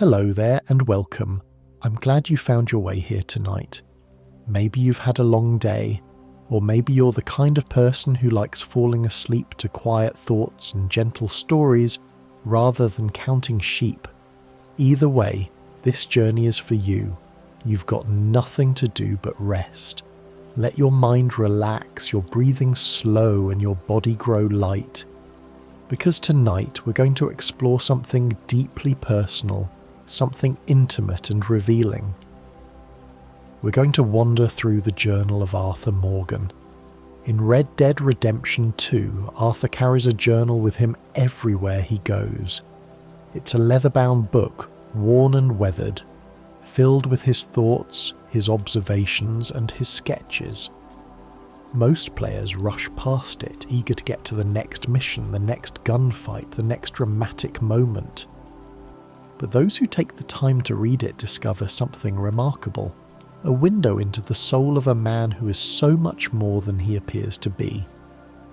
Hello there and welcome. I'm glad you found your way here tonight. Maybe you've had a long day, or maybe you're the kind of person who likes falling asleep to quiet thoughts and gentle stories rather than counting sheep. Either way, this journey is for you. You've got nothing to do but rest. Let your mind relax, your breathing slow and your body grow light. Because tonight we're going to explore something deeply personal, something intimate and revealing. We're going to wander through the journal of Arthur Morgan. In Red Dead Redemption 2, Arthur carries a journal with him everywhere he goes. It's a leather-bound book, worn and weathered, filled with his thoughts, his observations, and his sketches. Most players rush past it, eager to get to the next mission, the next gunfight, the next dramatic moment. But those who take the time to read it discover something remarkable, a window into the soul of a man who is so much more than he appears to be.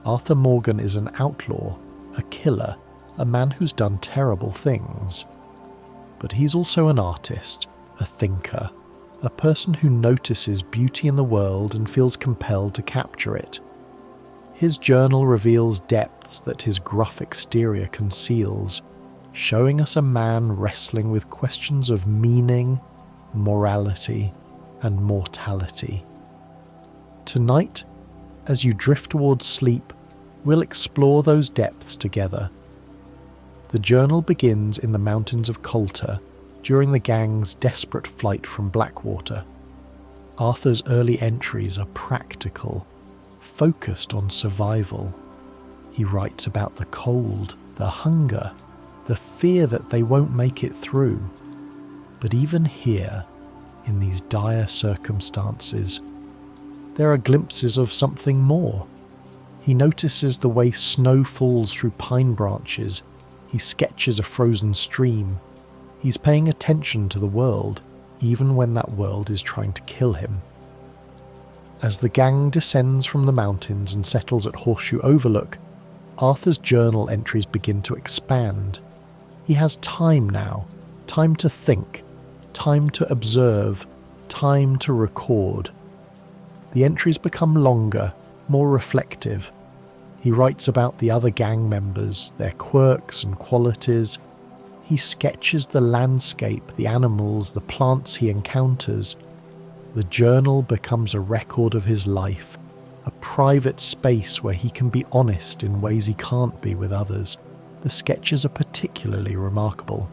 Arthur Morgan is an outlaw, a killer, a man who's done terrible things. But he's also an artist, a thinker, a person who notices beauty in the world and feels compelled to capture it. His journal reveals depths that his gruff exterior conceals, showing us a man wrestling with questions of meaning, morality, and mortality. Tonight, as you drift towards sleep, we'll explore those depths together. The journal begins in the mountains of Coulter during the gang's desperate flight from Blackwater. Arthur's early entries are practical, focused on survival. He writes about the cold, the hunger, the fear that they won't make it through. But even here, in these dire circumstances, there are glimpses of something more. He notices the way snow falls through pine branches. He sketches a frozen stream. He's paying attention to the world, even when that world is trying to kill him. As the gang descends from the mountains and settles at Horseshoe Overlook, Arthur's journal entries begin to expand. He has time now, time to think, time to observe, time to record. The entries become longer, more reflective. He writes about the other gang members, their quirks and qualities. He sketches the landscape, the animals, the plants he encounters. The journal becomes a record of his life, a private space where he can be honest in ways he can't be with others. The sketches are particularly remarkable.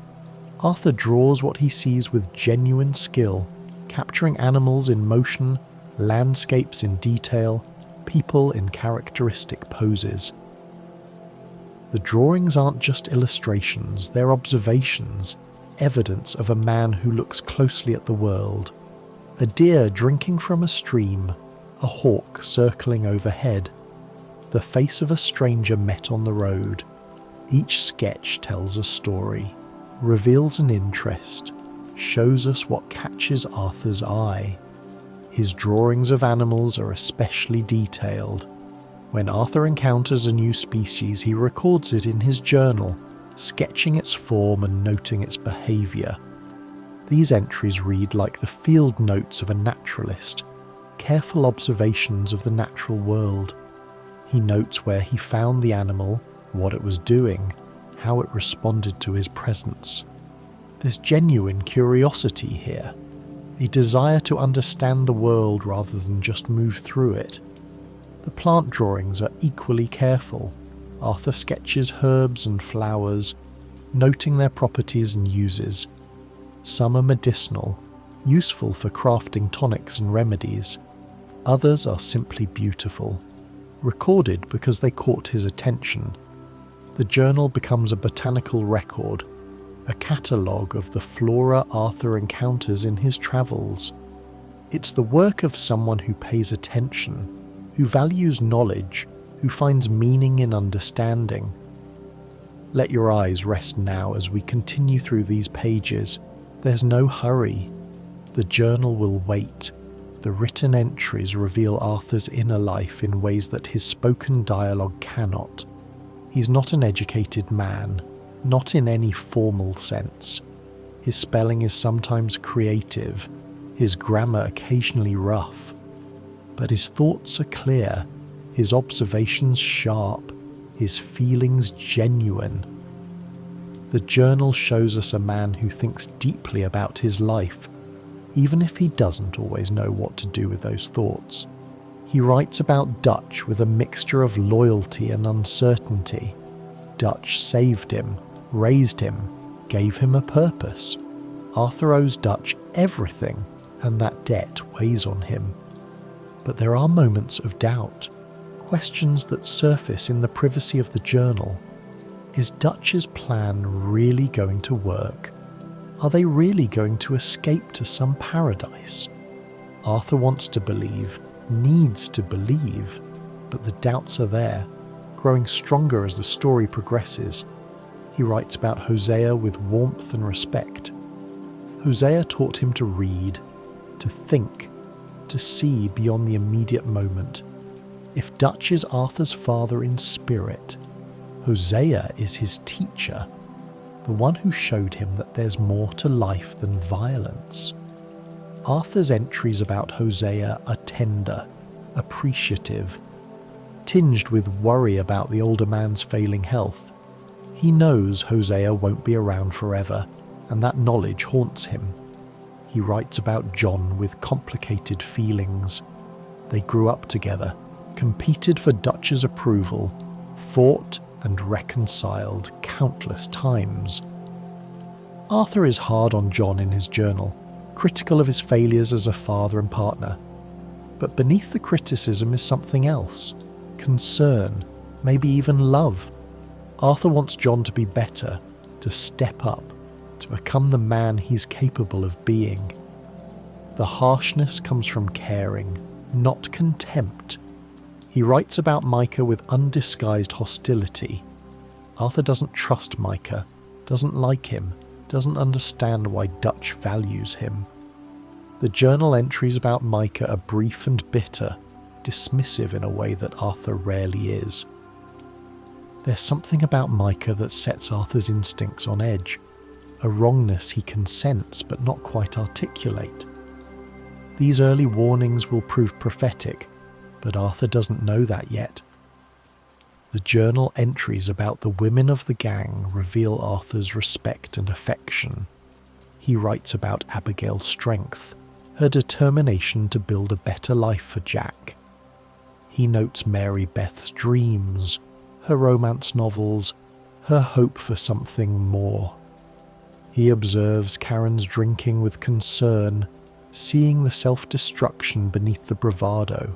Arthur draws what he sees with genuine skill, capturing animals in motion, landscapes in detail, people in characteristic poses. The drawings aren't just illustrations, they're observations, evidence of a man who looks closely at the world. A deer drinking from a stream, a hawk circling overhead, the face of a stranger met on the road. Each sketch tells a story, reveals an interest, shows us what catches Arthur's eye. His drawings of animals are especially detailed. When Arthur encounters a new species, he records it in his journal, sketching its form and noting its behaviour. These entries read like the field notes of a naturalist, careful observations of the natural world. He notes where he found the animal, what it was doing, how it responded to his presence. There's genuine curiosity here, a desire to understand the world rather than just move through it. The plant drawings are equally careful. Arthur sketches herbs and flowers, noting their properties and uses. Some are medicinal, useful for crafting tonics and remedies. Others are simply beautiful, recorded because they caught his attention. The journal becomes a botanical record, a catalogue of the flora Arthur encounters in his travels. It's the work of someone who pays attention, who values knowledge, who finds meaning in understanding. Let your eyes rest now as we continue through these pages. There's no hurry. The journal will wait. The written entries reveal Arthur's inner life in ways that his spoken dialogue cannot. He's not an educated man, not in any formal sense. His spelling is sometimes creative, his grammar occasionally rough, but his thoughts are clear, his observations sharp, his feelings genuine. The journal shows us a man who thinks deeply about his life, even if he doesn't always know what to do with those thoughts. He writes about Dutch with a mixture of loyalty and uncertainty. Dutch saved him, raised him, gave him a purpose. Arthur owes Dutch everything, and that debt weighs on him. But there are moments of doubt, questions that surface in the privacy of the journal. Is Dutch's plan really going to work? Are they really going to escape to some paradise? Arthur wants to believe, needs to believe, but the doubts are there, growing stronger as the story progresses. He writes about Hosea with warmth and respect. Hosea taught him to read, to think, to see beyond the immediate moment. If Dutch is Arthur's father in spirit, Hosea is his teacher, the one who showed him that there's more to life than violence. Arthur's entries about Hosea are tender, appreciative, tinged with worry about the older man's failing health. He knows Hosea won't be around forever, and that knowledge haunts him. He writes about John with complicated feelings. They grew up together, competed for Dutch's approval, fought and reconciled countless times. Arthur is hard on John in his journal, critical of his failures as a father and partner. But beneath the criticism is something else. Concern, maybe even love. Arthur wants John to be better, to step up, to become the man he's capable of being. The harshness comes from caring, not contempt. He writes about Micah with undisguised hostility. Arthur doesn't trust Micah, doesn't like him, doesn't understand why Dutch values him. The journal entries about Micah are brief and bitter, dismissive in a way that Arthur rarely is. There's something about Micah that sets Arthur's instincts on edge, a wrongness he can sense but not quite articulate. These early warnings will prove prophetic, but Arthur doesn't know that yet. The journal entries about the women of the gang reveal Arthur's respect and affection. He writes about Abigail's strength, her determination to build a better life for Jack. He notes Mary Beth's dreams, her romance novels, her hope for something more. He observes Karen's drinking with concern, seeing the self-destruction beneath the bravado.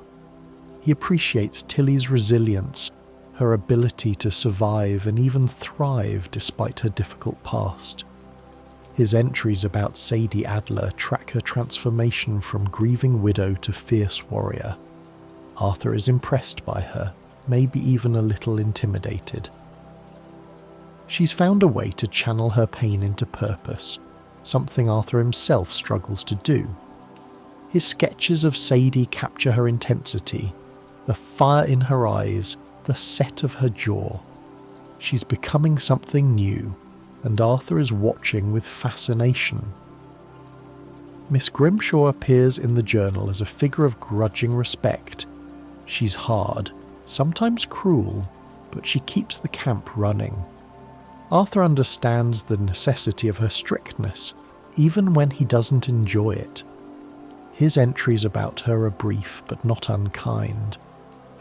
He appreciates Tilly's resilience, her ability to survive and even thrive despite her difficult past. His entries about Sadie Adler track her transformation from grieving widow to fierce warrior. Arthur is impressed by her, maybe even a little intimidated. She's found a way to channel her pain into purpose, something Arthur himself struggles to do. His sketches of Sadie capture her intensity, the fire in her eyes, the set of her jaw. She's becoming something new, and Arthur is watching with fascination. Miss Grimshaw appears in the journal as a figure of grudging respect. She's hard, sometimes cruel, but she keeps the camp running. Arthur understands the necessity of her strictness, even when he doesn't enjoy it. His entries about her are brief but not unkind,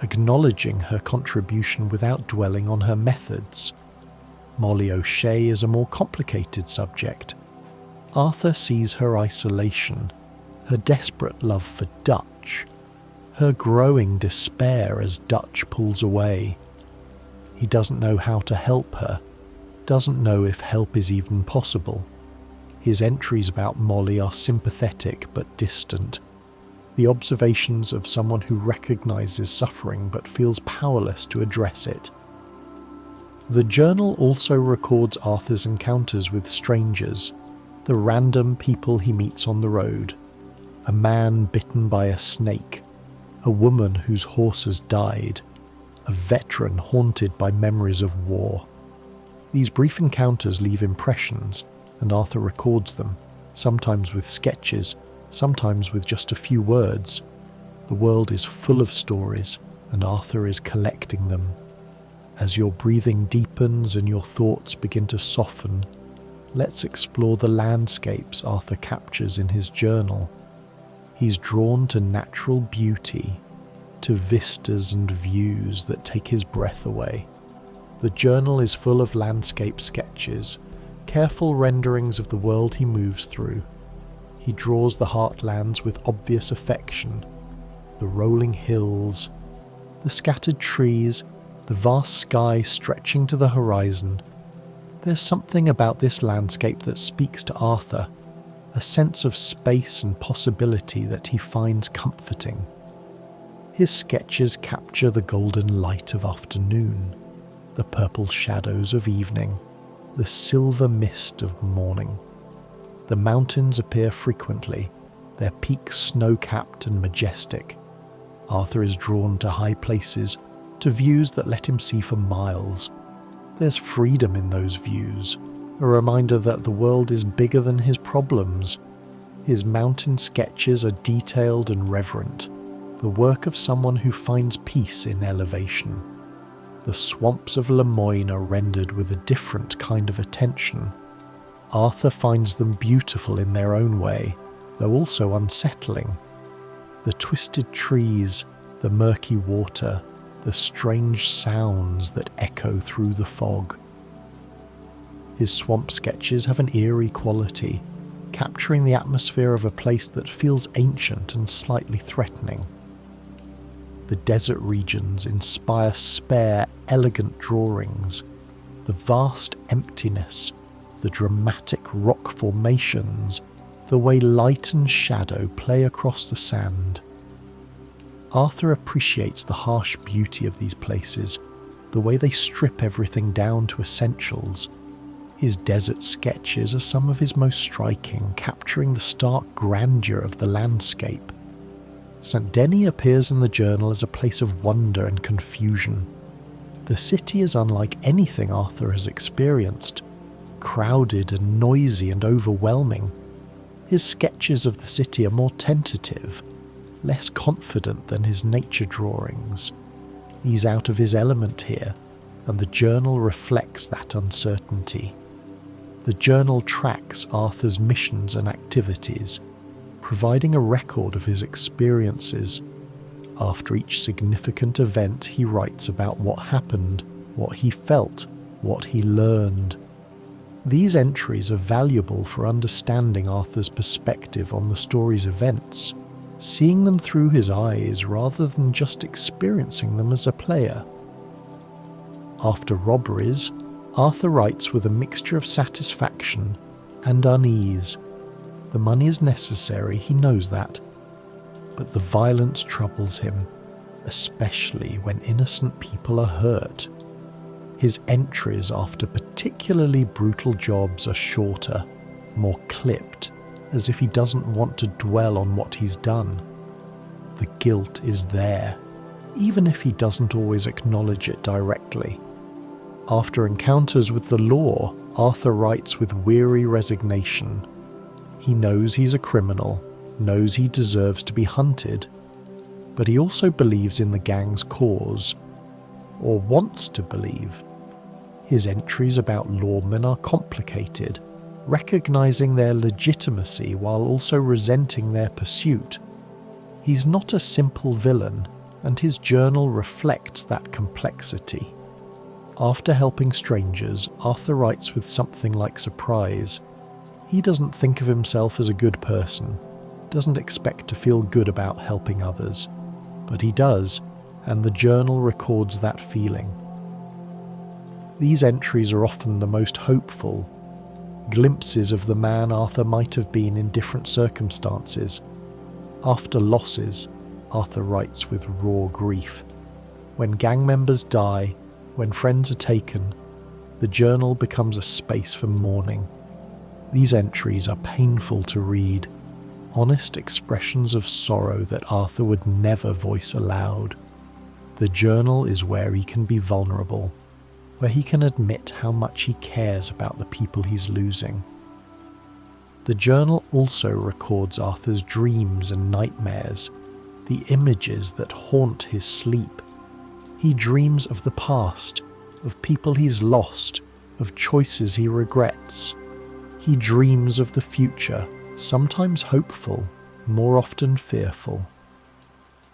acknowledging her contribution without dwelling on her methods. Molly O'Shea is a more complicated subject. Arthur sees her isolation, her desperate love for Dutch, her growing despair as Dutch pulls away. He doesn't know how to help her, doesn't know if help is even possible. His entries about Molly are sympathetic but distant, the observations of someone who recognizes suffering but feels powerless to address it. The journal also records Arthur's encounters with strangers, the random people he meets on the road, a man bitten by a snake, a woman whose horse has died, a veteran haunted by memories of war. These brief encounters leave impressions, and Arthur records them, sometimes with sketches, sometimes with just a few words. The world is full of stories, and Arthur is collecting them. As your breathing deepens and your thoughts begin to soften, let's explore the landscapes Arthur captures in his journal. He's drawn to natural beauty, to vistas and views that take his breath away. The journal is full of landscape sketches, careful renderings of the world he moves through. He draws the heartlands with obvious affection, the rolling hills, the scattered trees, the vast sky stretching to the horizon. There's something about this landscape that speaks to Arthur, a sense of space and possibility that he finds comforting. His sketches capture the golden light of afternoon, the purple shadows of evening, the silver mist of morning. The mountains appear frequently, their peaks snow-capped and majestic. Arthur is drawn to high places, to views that let him see for miles. There's freedom in those views, a reminder that the world is bigger than his problems. His mountain sketches are detailed and reverent, the work of someone who finds peace in elevation. The swamps of Lemoyne are rendered with a different kind of attention. Arthur finds them beautiful in their own way, though also unsettling. The twisted trees, the murky water, the strange sounds that echo through the fog. His swamp sketches have an eerie quality, capturing the atmosphere of a place that feels ancient and slightly threatening. The desert regions inspire spare, elegant drawings. The vast emptiness, the dramatic rock formations, the way light and shadow play across the sand. Arthur appreciates the harsh beauty of these places, the way they strip everything down to essentials. His desert sketches are some of his most striking, capturing the stark grandeur of the landscape. St. Denis appears in the journal as a place of wonder and confusion. The city is unlike anything Arthur has experienced, crowded and noisy and overwhelming. His sketches of the city are more tentative, less confident than his nature drawings. He's out of his element here, and the journal reflects that uncertainty. The journal tracks Arthur's missions and activities, providing a record of his experiences. After each significant event, he writes about what happened, what he felt, what he learned. These entries are valuable for understanding Arthur's perspective on the story's events, seeing them through his eyes rather than just experiencing them as a player. After robberies, Arthur writes with a mixture of satisfaction and unease. The money is necessary, he knows that, but the violence troubles him, especially when innocent people are hurt. His entries after particularly brutal jobs are shorter, more clipped, as if he doesn't want to dwell on what he's done. The guilt is there, even if he doesn't always acknowledge it directly. After encounters with the law, Arthur writes with weary resignation. He knows he's a criminal, knows he deserves to be hunted, but he also believes in the gang's cause, or wants to believe. His entries about lawmen are complicated, recognizing their legitimacy while also resenting their pursuit. He's not a simple villain, and his journal reflects that complexity. After helping strangers, Arthur writes with something like surprise. He doesn't think of himself as a good person, doesn't expect to feel good about helping others, but he does, and the journal records that feeling. These entries are often the most hopeful, glimpses of the man Arthur might have been in different circumstances. After losses, Arthur writes with raw grief. When gang members die, when friends are taken, the journal becomes a space for mourning. These entries are painful to read, honest expressions of sorrow that Arthur would never voice aloud. The journal is where he can be vulnerable, where he can admit how much he cares about the people he's losing. The journal also records Arthur's dreams and nightmares, the images that haunt his sleep. He dreams of the past, of people he's lost, of choices he regrets. He dreams of the future, sometimes hopeful, more often fearful.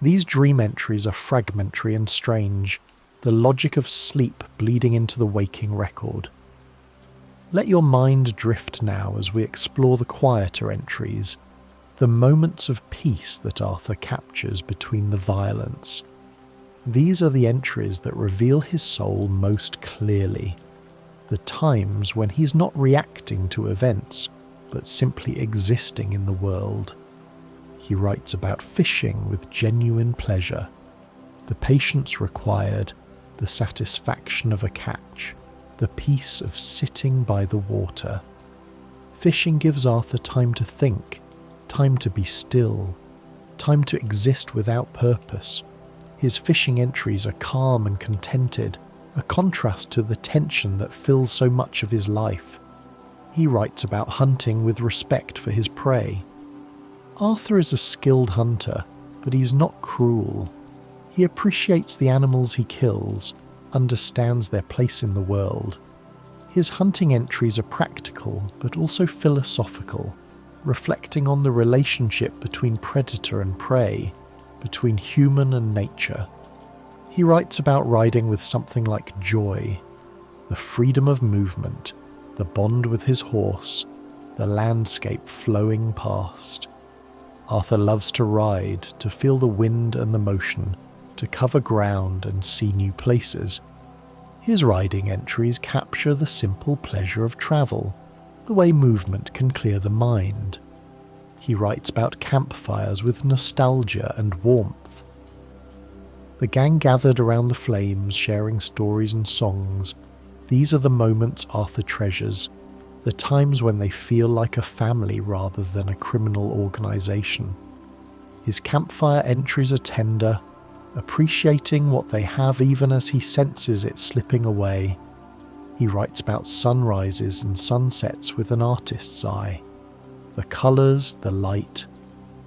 These dream entries are fragmentary and strange, the logic of sleep bleeding into the waking record. Let your mind drift now as we explore the quieter entries, the moments of peace that Arthur captures between the violence. These are the entries that reveal his soul most clearly, the times when he's not reacting to events, but simply existing in the world. He writes about fishing with genuine pleasure, the patience required, the satisfaction of a catch, the peace of sitting by the water. Fishing gives Arthur time to think, time to be still, time to exist without purpose. His fishing entries are calm and contented, a contrast to the tension that fills so much of his life. He writes about hunting with respect for his prey. Arthur is a skilled hunter, but he's not cruel. He appreciates the animals he kills, understands their place in the world. His hunting entries are practical, but also philosophical, reflecting on the relationship between predator and prey, between human and nature. He writes about riding with something like joy, the freedom of movement, the bond with his horse, the landscape flowing past. Arthur loves to ride, to feel the wind and the motion, to cover ground and see new places. His riding entries capture the simple pleasure of travel, the way movement can clear the mind. He writes about campfires with nostalgia and warmth. The gang gathered around the flames, sharing stories and songs. These are the moments Arthur treasures, the times when they feel like a family rather than a criminal organisation. His campfire entries are tender, appreciating what they have even as he senses it slipping away. He writes about sunrises and sunsets with an artist's eye. The colours, the light,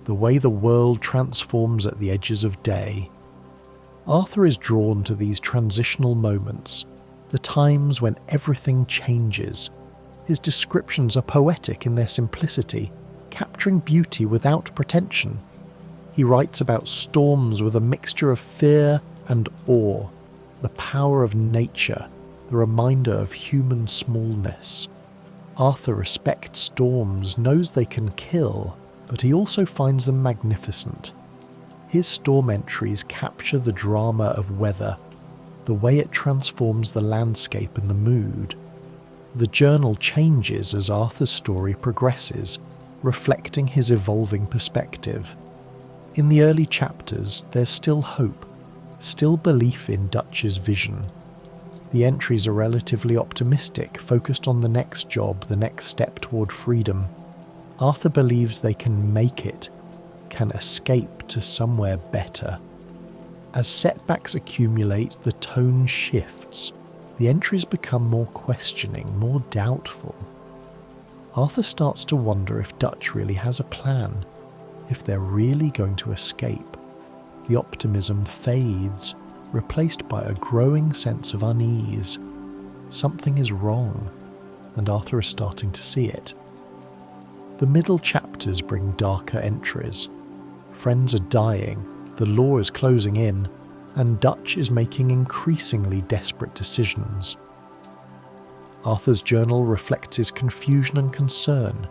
the way the world transforms at the edges of day. Arthur is drawn to these transitional moments, the times when everything changes. His descriptions are poetic in their simplicity, capturing beauty without pretension. He writes about storms with a mixture of fear and awe, the power of nature, the reminder of human smallness. Arthur respects storms, knows they can kill, but he also finds them magnificent. His storm entries capture the drama of weather, the way it transforms the landscape and the mood. The journal changes as Arthur's story progresses, reflecting his evolving perspective. In the early chapters, there's still hope, still belief in Dutch's vision. The entries are relatively optimistic, focused on the next job, the next step toward freedom. Arthur believes they can make it, can escape to somewhere better. As setbacks accumulate, the tone shifts. The entries become more questioning, more doubtful. Arthur starts to wonder if Dutch really has a plan, if they're really going to escape. The optimism fades, replaced by a growing sense of unease. Something is wrong, and Arthur is starting to see it. The middle chapters bring darker entries. Friends are dying, the law is closing in, and Dutch is making increasingly desperate decisions. Arthur's journal reflects his confusion and concern.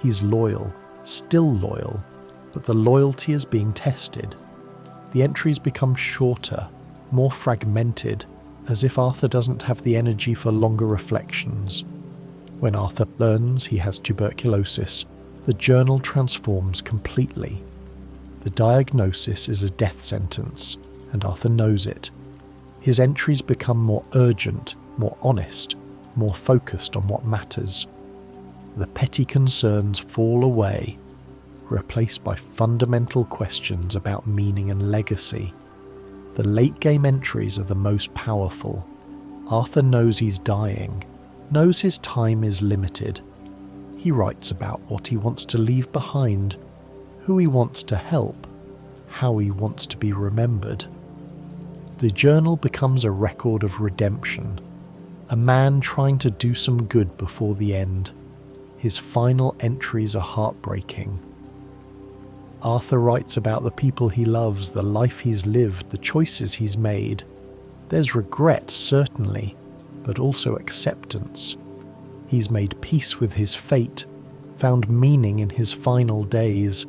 He's loyal, still loyal, but the loyalty is being tested. The entries become shorter, more fragmented, as if Arthur doesn't have the energy for longer reflections. When Arthur learns he has tuberculosis, the journal transforms completely. The diagnosis is a death sentence, and Arthur knows it. His entries become more urgent, more honest, more focused on what matters. The petty concerns fall away, replaced by fundamental questions about meaning and legacy. The late-game entries are the most powerful. Arthur knows he's dying, knows his time is limited. He writes about what he wants to leave behind, who he wants to help, how he wants to be remembered. The journal becomes a record of redemption, a man trying to do some good before the end. His final entries are heartbreaking. Arthur writes about the people he loves, the life he's lived, the choices he's made. There's regret, certainly, but also acceptance. He's made peace with his fate, found meaning in his final days.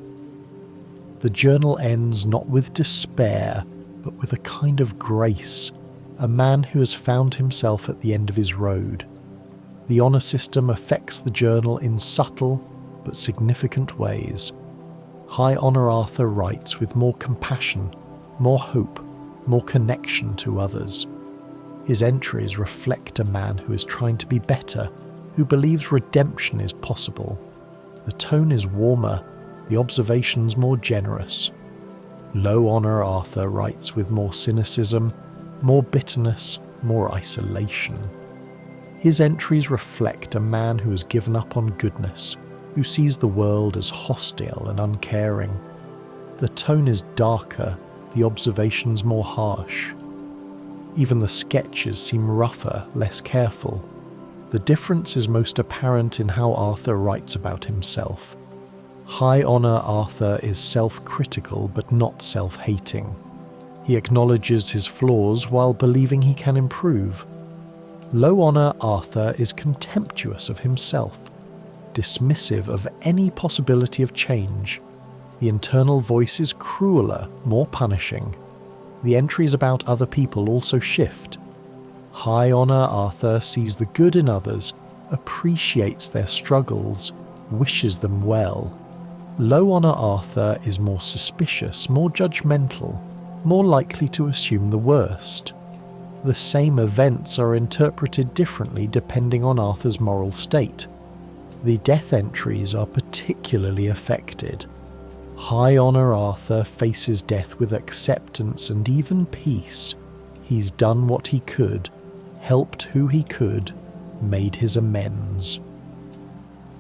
The journal ends not with despair, but with a kind of grace, a man who has found himself at the end of his road. The honour system affects the journal in subtle but significant ways. High Honour Arthur writes with more compassion, more hope, more connection to others. His entries reflect a man who is trying to be better, who believes redemption is possible. The tone is warmer, the observations more generous. Low Honour Arthur writes with more cynicism, more bitterness, more isolation. His entries reflect a man who has given up on goodness, who sees the world as hostile and uncaring. The tone is darker, the observations more harsh. Even the sketches seem rougher, less careful. The difference is most apparent in how Arthur writes about himself. High Honour Arthur is self-critical but not self-hating. He acknowledges his flaws while believing he can improve. Low Honour Arthur is contemptuous of himself, dismissive of any possibility of change. The internal voice is crueler, more punishing. The entries about other people also shift. High Honour Arthur sees the good in others, appreciates their struggles, wishes them well. Low Honour Arthur is more suspicious, more judgmental, more likely to assume the worst. The same events are interpreted differently depending on Arthur's moral state. The death entries are particularly affected. High Honour Arthur faces death with acceptance and even peace. He's done what he could, helped who he could, made his amends.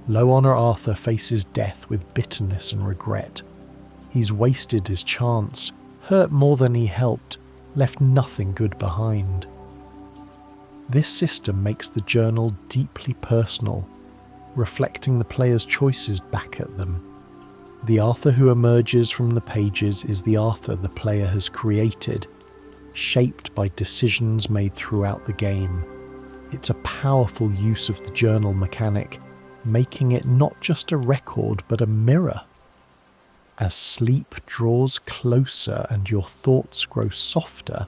Low Honour Arthur faces death with bitterness and regret. He's wasted his chance, hurt more than he helped, left nothing good behind. This system makes the journal deeply personal, reflecting the player's choices back at them. The Arthur who emerges from the pages is the Arthur the player has created, shaped by decisions made throughout the game. It's a powerful use of the journal mechanic, making it not just a record but a mirror. As sleep draws closer and your thoughts grow softer,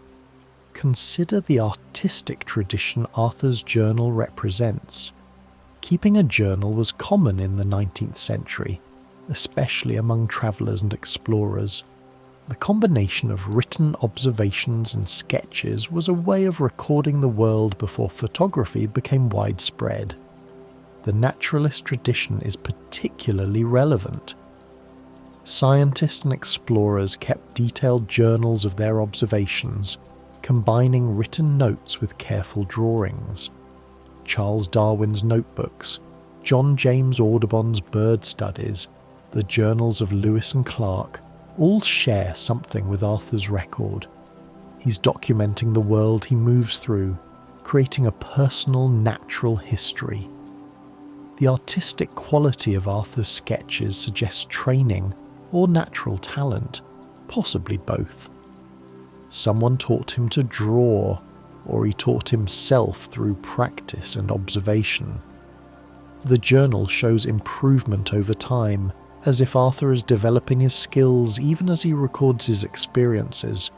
consider the artistic tradition Arthur's journal represents. Keeping a journal was common in the 19th century, especially among travellers and explorers. The combination of written observations and sketches was a way of recording the world before photography became widespread. The naturalist tradition is particularly relevant. Scientists and explorers kept detailed journals of their observations, combining written notes with careful drawings. Charles Darwin's notebooks, John James Audubon's bird studies, the journals of Lewis and Clark, all share something with Arthur's record. He's documenting the world he moves through, creating a personal, natural history. The artistic quality of Arthur's sketches suggests training or natural talent, possibly both. Someone taught him to draw, or he taught himself through practice and observation. The journal shows improvement over time, as if Arthur is developing his skills even as he records his experiences.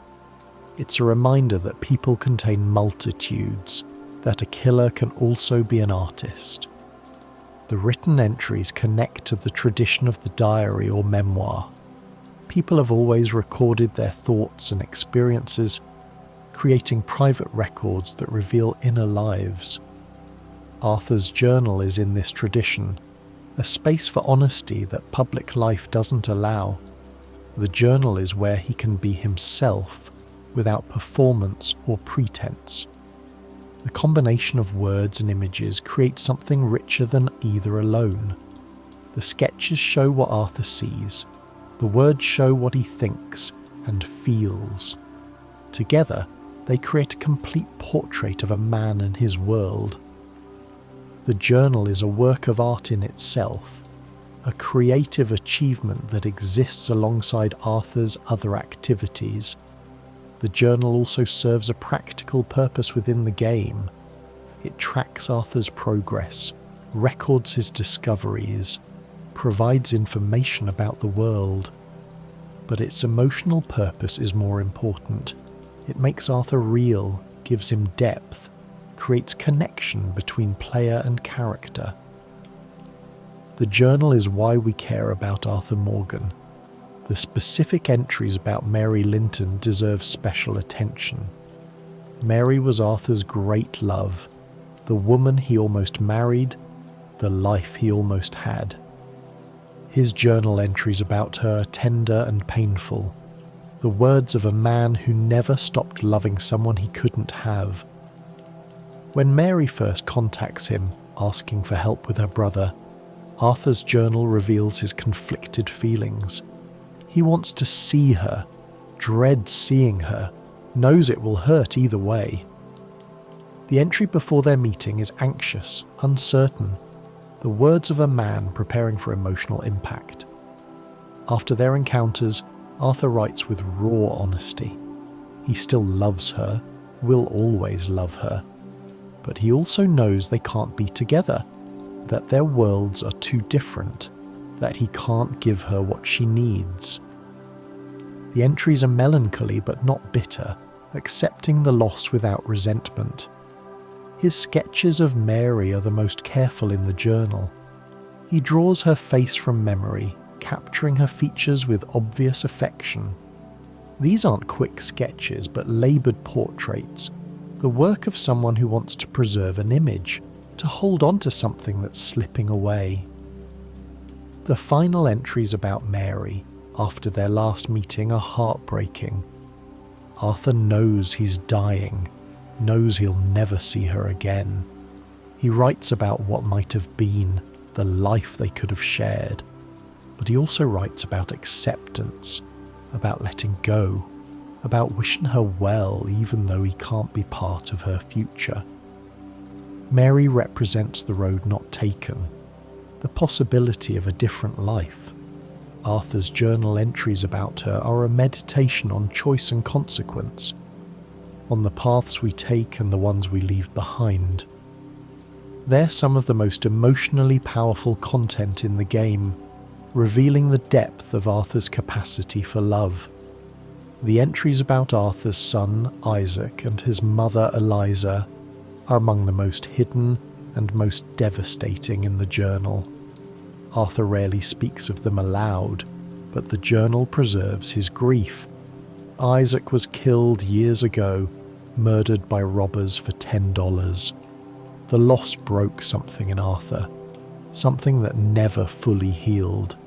It's a reminder that people contain multitudes, that a killer can also be an artist. The written entries connect to the tradition of the diary or memoir. People have always recorded their thoughts and experiences, creating private records that reveal inner lives. Arthur's journal is in this tradition, a space for honesty that public life doesn't allow. The journal is where he can be himself, without performance or pretense. The combination of words and images creates something richer than either alone. The sketches show what Arthur sees. The words show what he thinks and feels. Together, they create a complete portrait of a man and his world. The journal is a work of art in itself, a creative achievement that exists alongside Arthur's other activities. The journal also serves a practical purpose within the game. It tracks Arthur's progress, records his discoveries, provides information about the world. But its emotional purpose is more important. It makes Arthur real, gives him depth, creates connection between player and character. The journal is why we care about Arthur Morgan. The specific entries about Mary Linton deserve special attention. Mary was Arthur's great love, the woman he almost married, the life he almost had. His journal entries about her are tender and painful, the words of a man who never stopped loving someone he couldn't have. When Mary first contacts him, asking for help with her brother, Arthur's journal reveals his conflicted feelings. He wants to see her, dreads seeing her, knows it will hurt either way. The entry before their meeting is anxious, uncertain, the words of a man preparing for emotional impact. After their encounters, Arthur writes with raw honesty. He still loves her, will always love her, but he also knows they can't be together, that their worlds are too different, that he can't give her what she needs. The entries are melancholy but not bitter, accepting the loss without resentment. His sketches of Mary are the most careful in the journal. He draws her face from memory, capturing her features with obvious affection. These aren't quick sketches but laboured portraits, the work of someone who wants to preserve an image, to hold on to something that's slipping away. The final entries about Mary, after their last meeting, are heartbreaking. Arthur knows he's dying, knows he'll never see her again. He writes about what might have been, the life they could have shared. But he also writes about acceptance, about letting go, about wishing her well even though he can't be part of her future. Mary represents the road not taken, the possibility of a different life. Arthur's journal entries about her are a meditation on choice and consequence, on the paths we take and the ones we leave behind. They're some of the most emotionally powerful content in the game, revealing the depth of Arthur's capacity for love. The entries about Arthur's son, Isaac, and his mother, Eliza, are among the most hidden and most devastating in the journal. Arthur rarely speaks of them aloud, but the journal preserves his grief. Isaac was killed years ago, murdered by robbers for $10. The loss broke something in Arthur, something that never fully healed.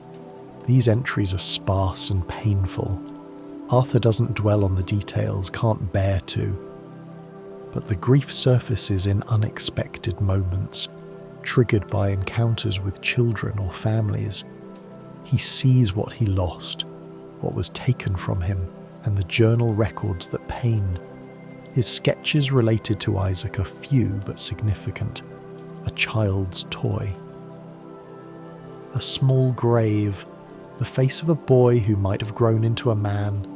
These entries are sparse and painful. Arthur doesn't dwell on the details, can't bear to. But the grief surfaces in unexpected moments, triggered by encounters with children or families. He sees what he lost, what was taken from him, and the journal records that pain. His sketches related to Isaac are few but significant. A child's toy. A small grave, the face of a boy who might have grown into a man.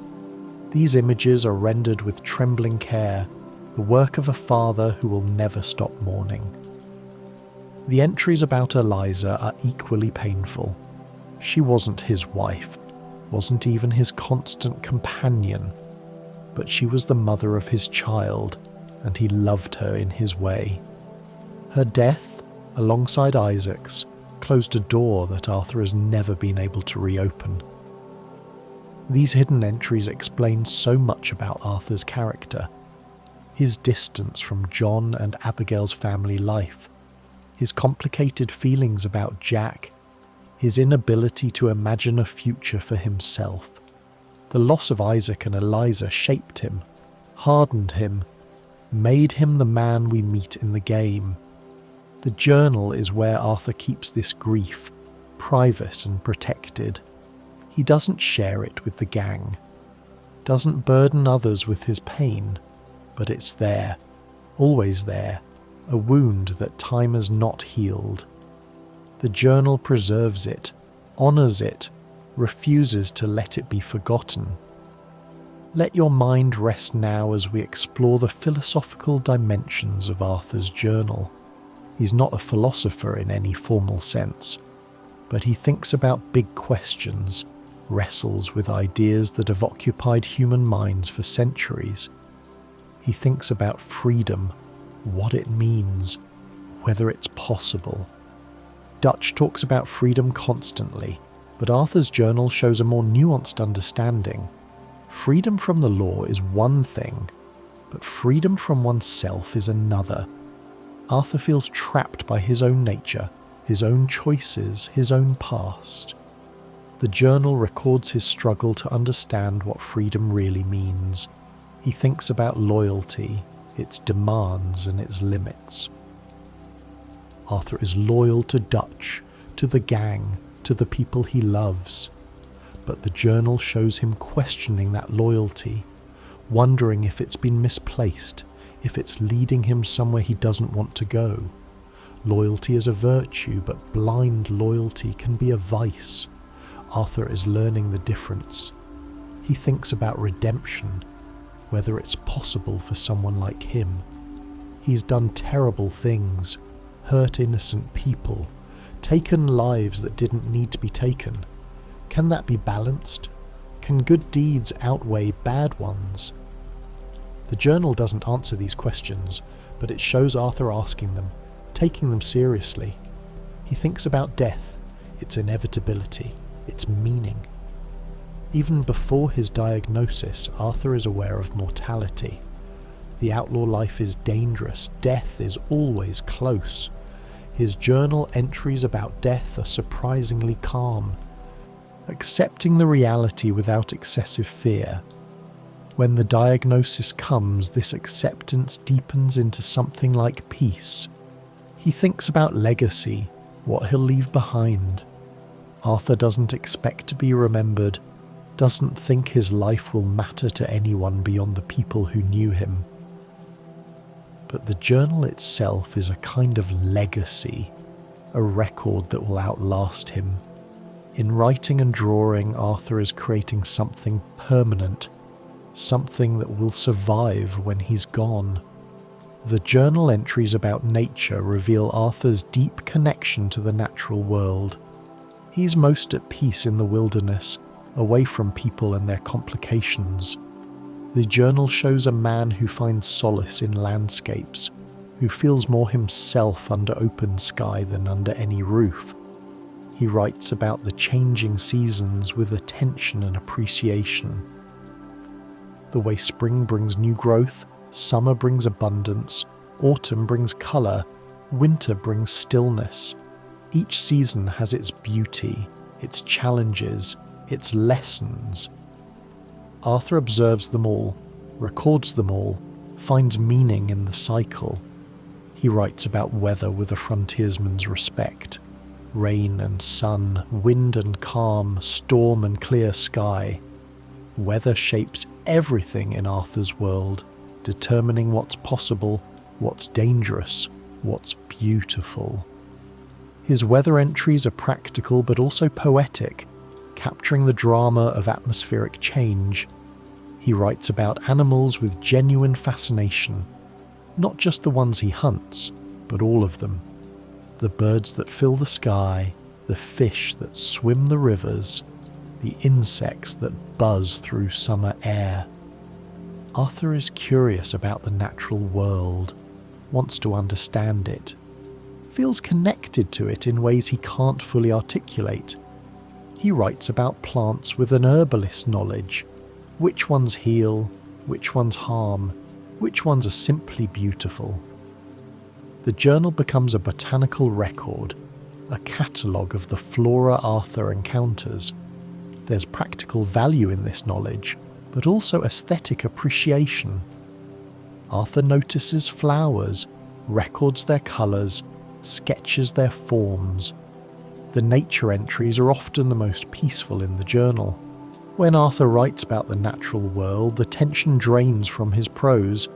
These images are rendered with trembling care, the work of a father who will never stop mourning. The entries about Eliza are equally painful. She wasn't his wife, wasn't even his constant companion, but she was the mother of his child, and he loved her in his way. Her death, alongside Isaac's, closed a door that Arthur has never been able to reopen. These hidden entries explain so much about Arthur's character. His distance from John and Abigail's family life, his complicated feelings about Jack, his inability to imagine a future for himself. The loss of Isaac and Eliza shaped him, hardened him, made him the man we meet in the game. The journal is where Arthur keeps this grief, private and protected. He doesn't share it with the gang, doesn't burden others with his pain, but it's there, always there, a wound that time has not healed. The journal preserves it, honours it, refuses to let it be forgotten. Let your mind rest now as we explore the philosophical dimensions of Arthur's journal. He's not a philosopher in any formal sense, but he thinks about big questions, wrestles with ideas that have occupied human minds for centuries. He thinks about freedom, what it means, whether it's possible. Dutch talks about freedom constantly, but Arthur's journal shows a more nuanced understanding. Freedom from the law is one thing, but freedom from oneself is another. Arthur feels trapped by his own nature, his own choices, his own past. The journal records his struggle to understand what freedom really means. He thinks about loyalty, its demands and its limits. Arthur is loyal to Dutch, to the gang, to the people he loves. But the journal shows him questioning that loyalty, wondering if it's been misplaced, if it's leading him somewhere he doesn't want to go. Loyalty is a virtue, but blind loyalty can be a vice. Arthur is learning the difference. He thinks about redemption, whether it's possible for someone like him. He's done terrible things, hurt innocent people, taken lives that didn't need to be taken. Can that be balanced? Can good deeds outweigh bad ones? The journal doesn't answer these questions, but it shows Arthur asking them, taking them seriously. He thinks about death, its inevitability, its meaning. Even before his diagnosis, Arthur is aware of mortality. The outlaw life is dangerous, death is always close. His journal entries about death are surprisingly calm, accepting the reality without excessive fear. When the diagnosis comes, this acceptance deepens into something like peace. He thinks about legacy, what he'll leave behind. Arthur doesn't expect to be remembered, doesn't think his life will matter to anyone beyond the people who knew him. But the journal itself is a kind of legacy, a record that will outlast him. In writing and drawing, Arthur is creating something permanent, something that will survive when he's gone. The journal entries about nature reveal Arthur's deep connection to the natural world. He's most at peace in the wilderness, away from people and their complications. The journal shows a man who finds solace in landscapes, who feels more himself under open sky than under any roof. He writes about the changing seasons with attention and appreciation. The way spring brings new growth, summer brings abundance, autumn brings colour, winter brings stillness. Each season has its beauty, its challenges, its lessons. Arthur observes them all, records them all, finds meaning in the cycle. He writes about weather with a frontiersman's respect. Rain and sun, wind and calm, storm and clear sky. Weather shapes everything in Arthur's world, determining what's possible, what's dangerous, what's beautiful. His weather entries are practical but also poetic, capturing the drama of atmospheric change. He writes about animals with genuine fascination, not just the ones he hunts, but all of them. The birds that fill the sky, the fish that swim the rivers, the insects that buzz through summer air. Arthur is curious about the natural world, wants to understand it, feels connected to it in ways he can't fully articulate. He writes about plants with an herbalist knowledge, which ones heal, which ones harm, which ones are simply beautiful. The journal becomes a botanical record, a catalogue of the flora Arthur encounters. There's practical value in this knowledge, but also aesthetic appreciation. Arthur notices flowers, records their colours, sketches their forms. The nature entries are often the most peaceful in the journal. When Arthur writes about the natural world, the tension drains from his prose.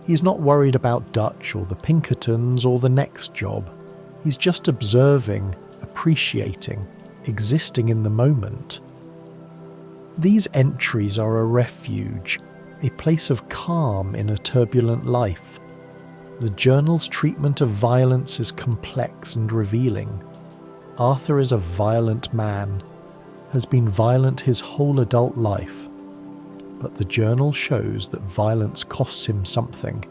He's not worried about Dutch or the Pinkertons or the next job. He's just observing, appreciating, existing in the moment. These entries are a refuge, a place of calm in a turbulent life. The journal's treatment of violence is complex and revealing. Arthur is a violent man, has been violent his whole adult life, but the journal shows that violence costs him something,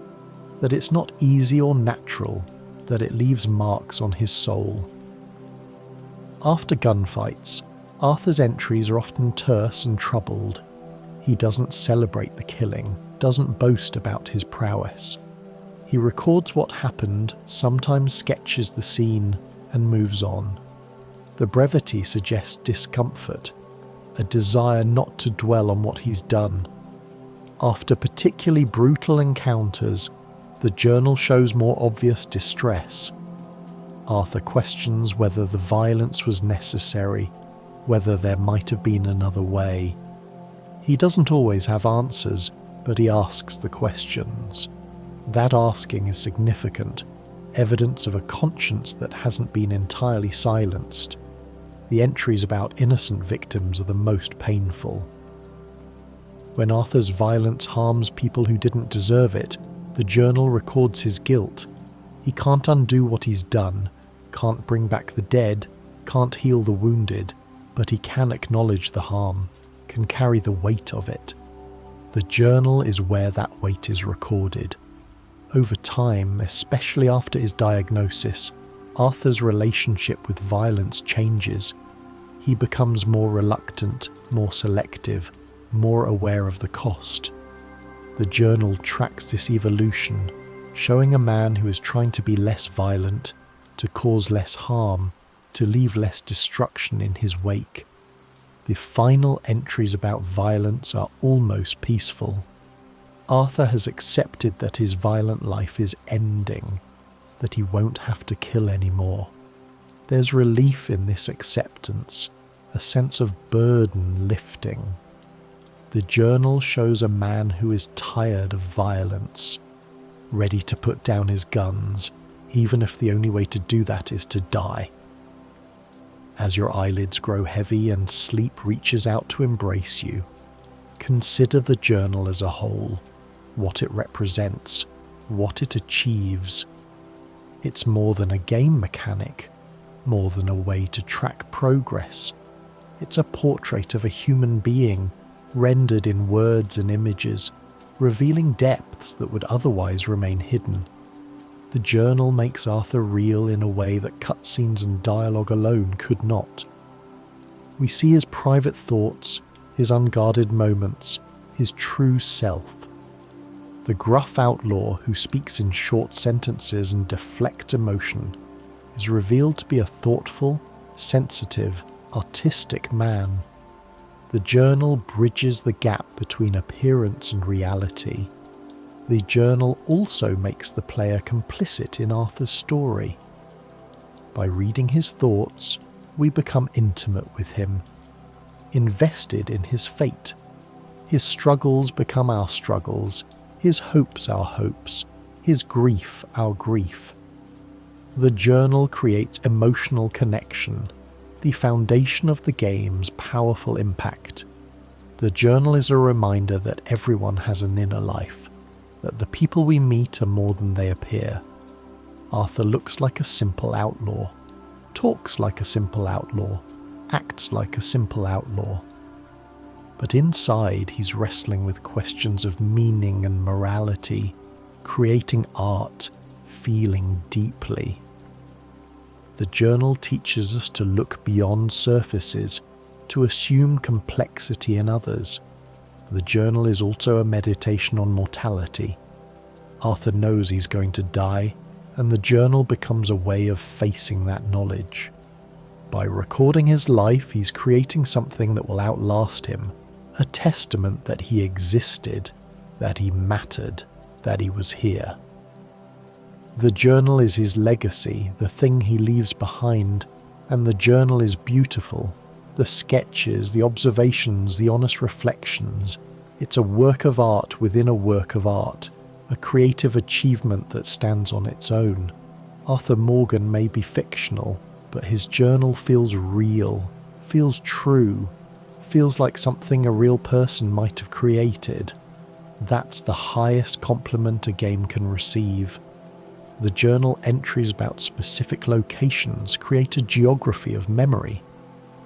that it's not easy or natural, that it leaves marks on his soul. After gunfights, Arthur's entries are often terse and troubled. He doesn't celebrate the killing, doesn't boast about his prowess. He records what happened, sometimes sketches the scene, and moves on. The brevity suggests discomfort, a desire not to dwell on what he's done. After particularly brutal encounters, the journal shows more obvious distress. Arthur questions whether the violence was necessary, whether there might have been another way. He doesn't always have answers, but he asks the questions. That asking is significant, evidence of a conscience that hasn't been entirely silenced. The entries about innocent victims are the most painful. When Arthur's violence harms people who didn't deserve it, the journal records his guilt. He can't undo what he's done, can't bring back the dead, can't heal the wounded, but he can acknowledge the harm, can carry the weight of it. The journal is where that weight is recorded. Over time, especially after his diagnosis, Arthur's relationship with violence changes. He becomes more reluctant, more selective, more aware of the cost. The journal tracks this evolution, showing a man who is trying to be less violent, to cause less harm, to leave less destruction in his wake. The final entries about violence are almost peaceful. Arthur has accepted that his violent life is ending, that he won't have to kill anymore. There's relief in this acceptance, a sense of burden lifting. The journal shows a man who is tired of violence, ready to put down his guns, even if the only way to do that is to die. As your eyelids grow heavy and sleep reaches out to embrace you, consider the journal as a whole, what it represents, what it achieves. It's more than a game mechanic, more than a way to track progress. It's a portrait of a human being, rendered in words and images, revealing depths that would otherwise remain hidden. The journal makes Arthur real in a way that cutscenes and dialogue alone could not. We see his private thoughts, his unguarded moments, his true self. The gruff outlaw who speaks in short sentences and deflects emotion is revealed to be a thoughtful, sensitive, artistic man. The journal bridges the gap between appearance and reality. The journal also makes the player complicit in Arthur's story. By reading his thoughts, we become intimate with him, invested in his fate. His struggles become our struggles, his hopes our hopes, his grief our grief. The journal creates emotional connection, the foundation of the game's powerful impact. The journal is a reminder that everyone has an inner life, that the people we meet are more than they appear. Arthur looks like a simple outlaw, talks like a simple outlaw, acts like a simple outlaw. But inside he's wrestling with questions of meaning and morality, creating art, feeling deeply. The journal teaches us to look beyond surfaces, to assume complexity in others. The journal is also a meditation on mortality. Arthur knows he's going to die, and the journal becomes a way of facing that knowledge. By recording his life, he's creating something that will outlast him, a testament that he existed, that he mattered, that he was here. The journal is his legacy, the thing he leaves behind, And the journal is beautiful. The sketches, the observations, the honest reflections. It's a work of art within a work of art, a creative achievement that stands on its own. Arthur Morgan may be fictional, but his journal feels real, feels true, feels like something a real person might have created. That's the highest compliment a game can receive. The journal entries about specific locations create a geography of memory.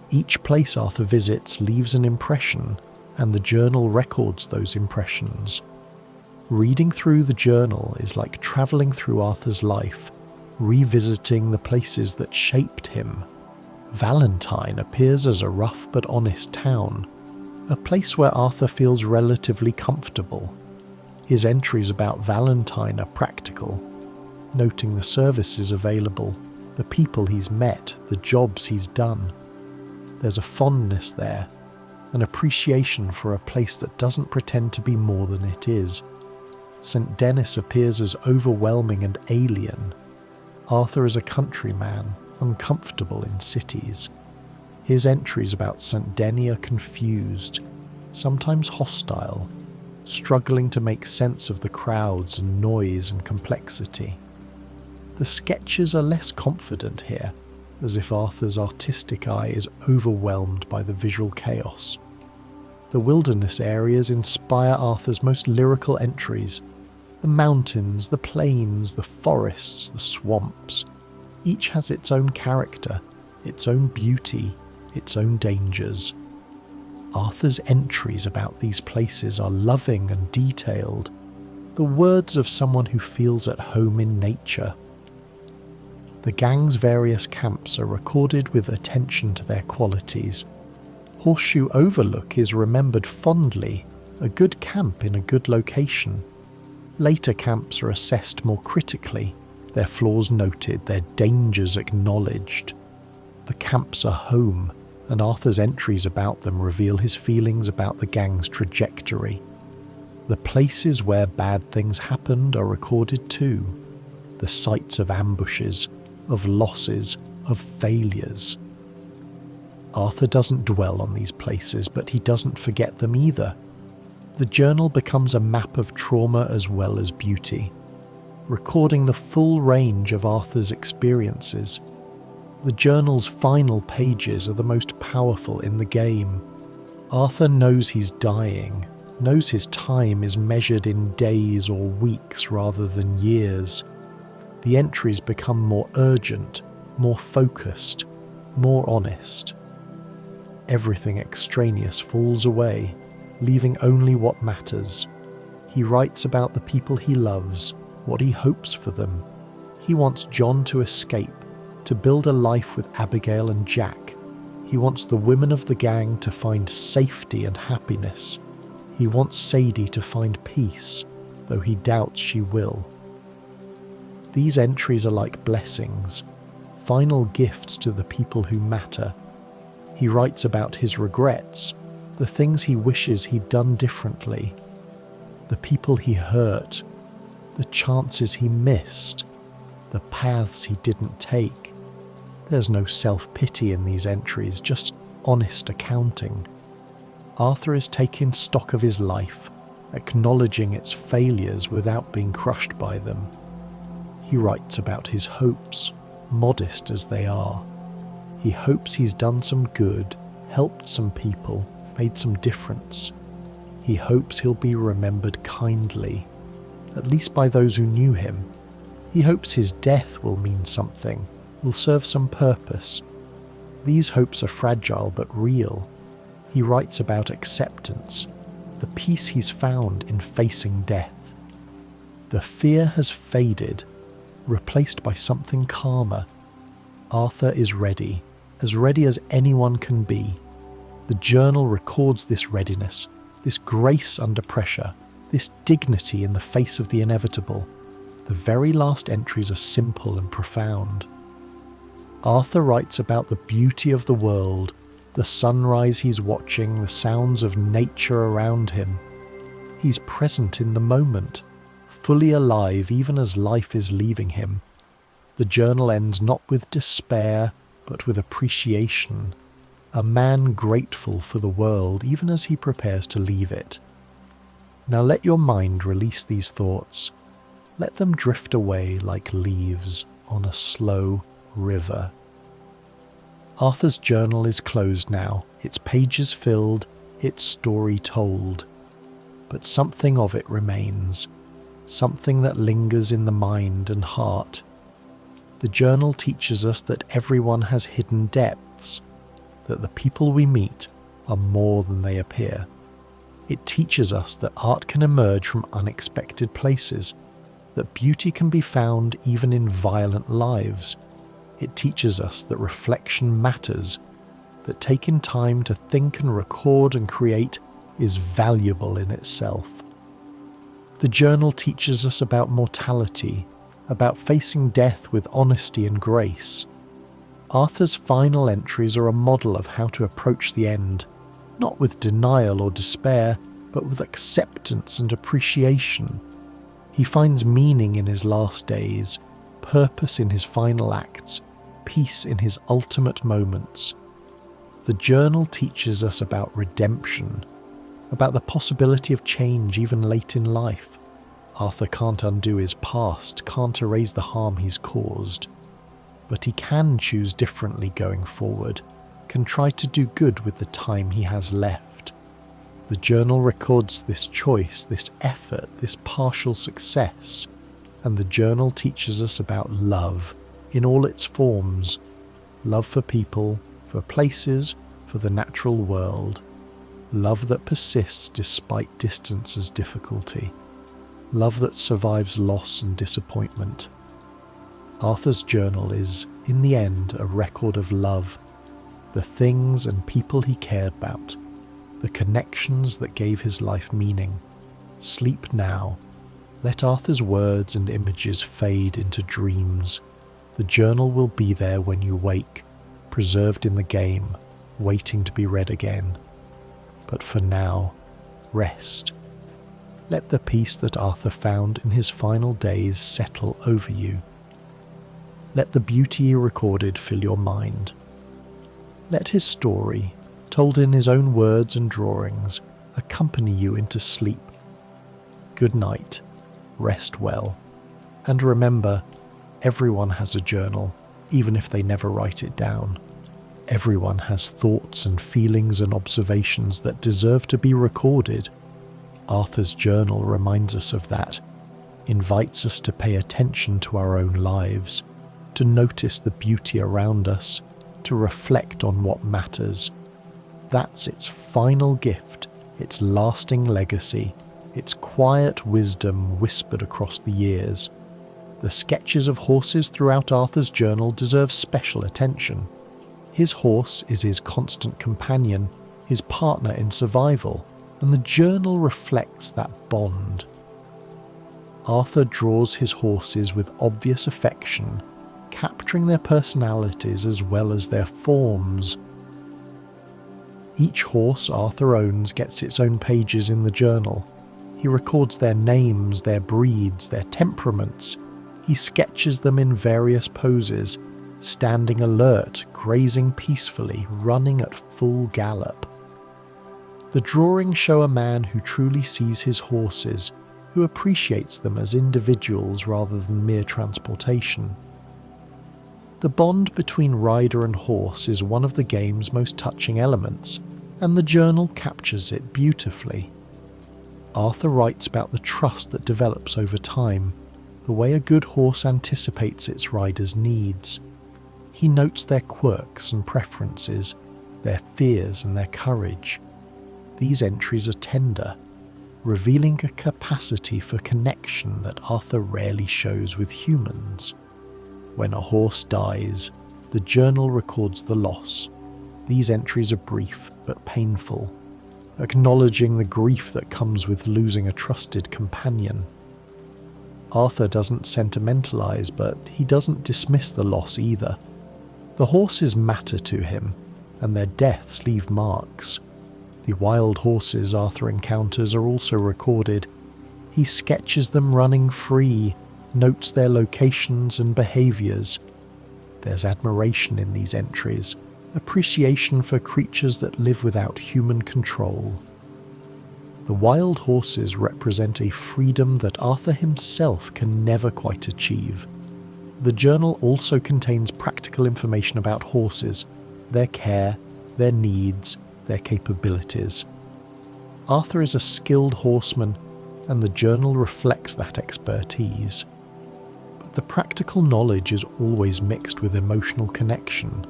Each place Arthur visits leaves an impression, and the journal records those impressions. Reading through the journal is like travelling through Arthur's life, revisiting the places that shaped him. Valentine appears as a rough but honest town, a place where Arthur feels relatively comfortable. His entries about Valentine are practical, noting the services available, the people he's met, the jobs he's done. There's a fondness there, an appreciation for a place that doesn't pretend to be more than it is. St. Denis appears as overwhelming and alien. Arthur is a countryman, uncomfortable in cities. His entries about St. Denis are confused, sometimes hostile, struggling to make sense of the crowds and noise and complexity. The sketches are less confident here, as if Arthur's artistic eye is overwhelmed by the visual chaos. The wilderness areas inspire Arthur's most lyrical entries. The mountains, the plains, the forests, the swamps. Each has its own character, its own beauty, its own dangers. Arthur's entries about these places are loving and detailed, the words of someone who feels at home in nature. The gang's various camps are recorded with attention to their qualities. Horseshoe Overlook is remembered fondly, a good camp in a good location. Later camps are assessed more critically, their flaws noted, their dangers acknowledged. The camps are home, and Arthur's entries about them reveal his feelings about the gang's trajectory. The places where bad things happened are recorded too, the sites of ambushes, of losses, of failures. Arthur doesn't dwell on these places, but he doesn't forget them either. The journal becomes a map of trauma as well as beauty, recording the full range of Arthur's experiences. The journal's final pages are the most powerful in the game. Arthur knows he's dying, knows his time is measured in days or weeks rather than years. The entries become more urgent, more focused, more honest. Everything extraneous falls away, leaving only what matters. He writes about the people he loves, what he hopes for them. He wants John to escape, to build a life with Abigail and Jack. He wants the women of the gang to find safety and happiness. He wants Sadie to find peace, though he doubts she will. These entries are like blessings, final gifts to the people who matter. He writes about his regrets, the things he wishes he'd done differently, the people he hurt, the chances he missed, the paths he didn't take. There's no self-pity in these entries, just honest accounting. Arthur is taking stock of his life, acknowledging its failures without being crushed by them. He writes about his hopes, modest as they are. He hopes he's done some good, helped some people, made some difference. He hopes he'll be remembered kindly, at least by those who knew him. He hopes his death will mean something, will serve some purpose. These hopes are fragile but real. He writes about acceptance, the peace he's found in facing death. The fear has faded, replaced by something calmer. Arthur is ready as anyone can be. The journal records this readiness, this grace under pressure, this dignity in the face of the inevitable. The very last entries are simple and profound. Arthur writes about the beauty of the world, the sunrise he's watching, the sounds of nature around him. He's present in the moment, fully alive even as life is leaving him. The journal ends not with despair, but with appreciation, a man grateful for the world even as he prepares to leave it. Now let your mind release these thoughts. Let them drift away like leaves on a slow river. Arthur's journal is closed now, its pages filled, its story told. But something of it remains, something that lingers in the mind and heart. The journal teaches us that everyone has hidden depths, that the people we meet are more than they appear. It teaches us that art can emerge from unexpected places, that beauty can be found even in violent lives. It teaches us that reflection matters, that taking time to think and record and create is valuable in itself. The journal teaches us about mortality, about facing death with honesty and grace. Arthur's final entries are a model of how to approach the end, not with denial or despair, but with acceptance and appreciation. He finds meaning in his last days, purpose in his final acts, peace in his ultimate moments. The journal teaches us about redemption, about the possibility of change even late in life. Arthur can't undo his past, can't erase the harm he's caused. But he can choose differently going forward, can try to do good with the time he has left. The journal records this choice, this effort, this partial success, and the journal teaches us about love in all its forms. Love for people, for places, for the natural world. Love that persists despite distance as difficulty. Love that survives loss and disappointment. Arthur's journal is, in the end, a record of love, the things and people he cared about, the connections that gave his life meaning. Sleep now. Let Arthur's words and images fade into dreams. The journal will be there when you wake, preserved in the game, waiting to be read again. But for now, rest. Let the peace that Arthur found in his final days settle over you. Let the beauty he recorded fill your mind. Let his story, told in his own words and drawings, accompany you into sleep. Good night, rest well, and remember, everyone has a journal, even if they never write it down. Everyone has thoughts and feelings and observations that deserve to be recorded. Arthur's journal reminds us of that, invites us to pay attention to our own lives, to notice the beauty around us, to reflect on what matters. That's its final gift, its lasting legacy, its quiet wisdom whispered across the years. The sketches of horses throughout Arthur's journal deserve special attention. His horse is his constant companion, his partner in survival, and the journal reflects that bond. Arthur draws his horses with obvious affection, capturing their personalities as well as their forms. Each horse Arthur owns gets its own pages in the journal. He records their names, their breeds, their temperaments. He sketches them in various poses, standing alert, grazing peacefully, running at full gallop. The drawings show a man who truly sees his horses, who appreciates them as individuals rather than mere transportation. The bond between rider and horse is one of the game's most touching elements, and the journal captures it beautifully. Arthur writes about the trust that develops over time, the way a good horse anticipates its rider's needs. He notes their quirks and preferences, their fears and their courage. These entries are tender, revealing a capacity for connection that Arthur rarely shows with humans. When a horse dies, the journal records the loss. These entries are brief but painful, acknowledging the grief that comes with losing a trusted companion. Arthur doesn't sentimentalize, but he doesn't dismiss the loss either. The horses matter to him, and their deaths leave marks. The wild horses Arthur encounters are also recorded. He sketches them running free, notes their locations and behaviours. There's admiration in these entries, appreciation for creatures that live without human control. The wild horses represent a freedom that Arthur himself can never quite achieve. The journal also contains practical information about horses, their care, their needs, their capabilities. Arthur is a skilled horseman, and the journal reflects that expertise. But the practical knowledge is always mixed with emotional connection.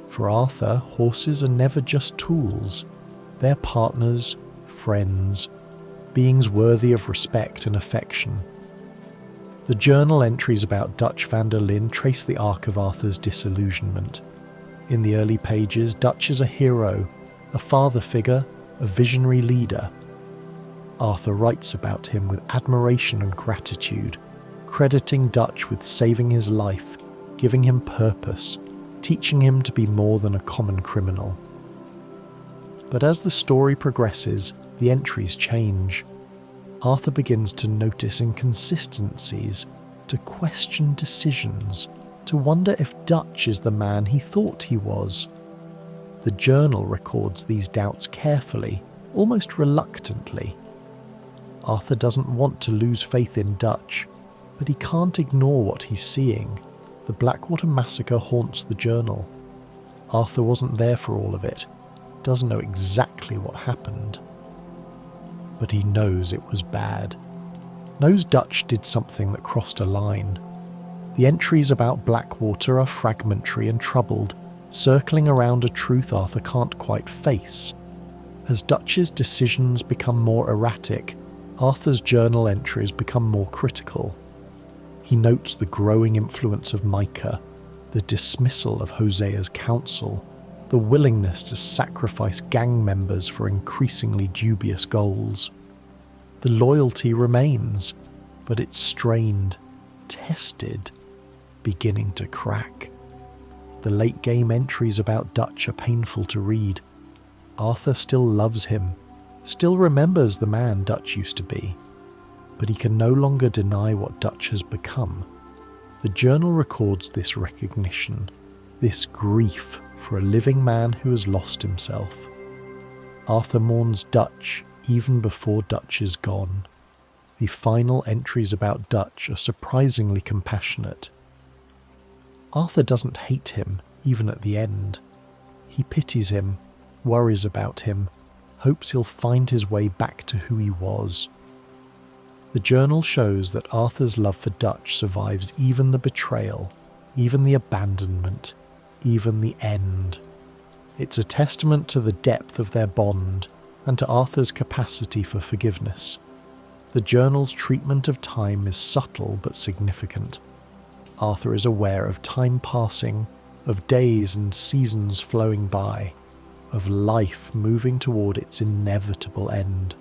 For Arthur, horses are never just tools. They're partners, friends, beings worthy of respect and affection. The journal entries about Dutch van der Linde trace the arc of Arthur's disillusionment. In the early pages, Dutch is a hero, a father figure, a visionary leader. Arthur writes about him with admiration and gratitude, crediting Dutch with saving his life, giving him purpose, teaching him to be more than a common criminal. But as the story progresses, the entries change. Arthur begins to notice inconsistencies, to question decisions, to wonder if Dutch is the man he thought he was. The journal records these doubts carefully, almost reluctantly. Arthur doesn't want to lose faith in Dutch, but he can't ignore what he's seeing. The Blackwater Massacre haunts the journal. Arthur wasn't there for all of it, doesn't know exactly what happened. But he knows it was bad. Knows Dutch did something that crossed a line. The entries about Blackwater are fragmentary and troubled, circling around a truth Arthur can't quite face. As Dutch's decisions become more erratic, Arthur's journal entries become more critical. He notes the growing influence of Micah, the dismissal of Hosea's counsel, the willingness to sacrifice gang members for increasingly dubious goals. The loyalty remains, but it's strained, tested, beginning to crack. The late-game entries about Dutch are painful to read. Arthur still loves him, still remembers the man Dutch used to be, but he can no longer deny what Dutch has become. The journal records this recognition, this grief for a living man who has lost himself. Arthur mourns Dutch even before Dutch is gone. The final entries about Dutch are surprisingly compassionate. Arthur doesn't hate him, even at the end. He pities him, worries about him, hopes he'll find his way back to who he was. The journal shows that Arthur's love for Dutch survives even the betrayal, even the abandonment, even the end. It's a testament to the depth of their bond and to Arthur's capacity for forgiveness. The journal's treatment of time is subtle but significant. Arthur is aware of time passing, of days and seasons flowing by, of life moving toward its inevitable end.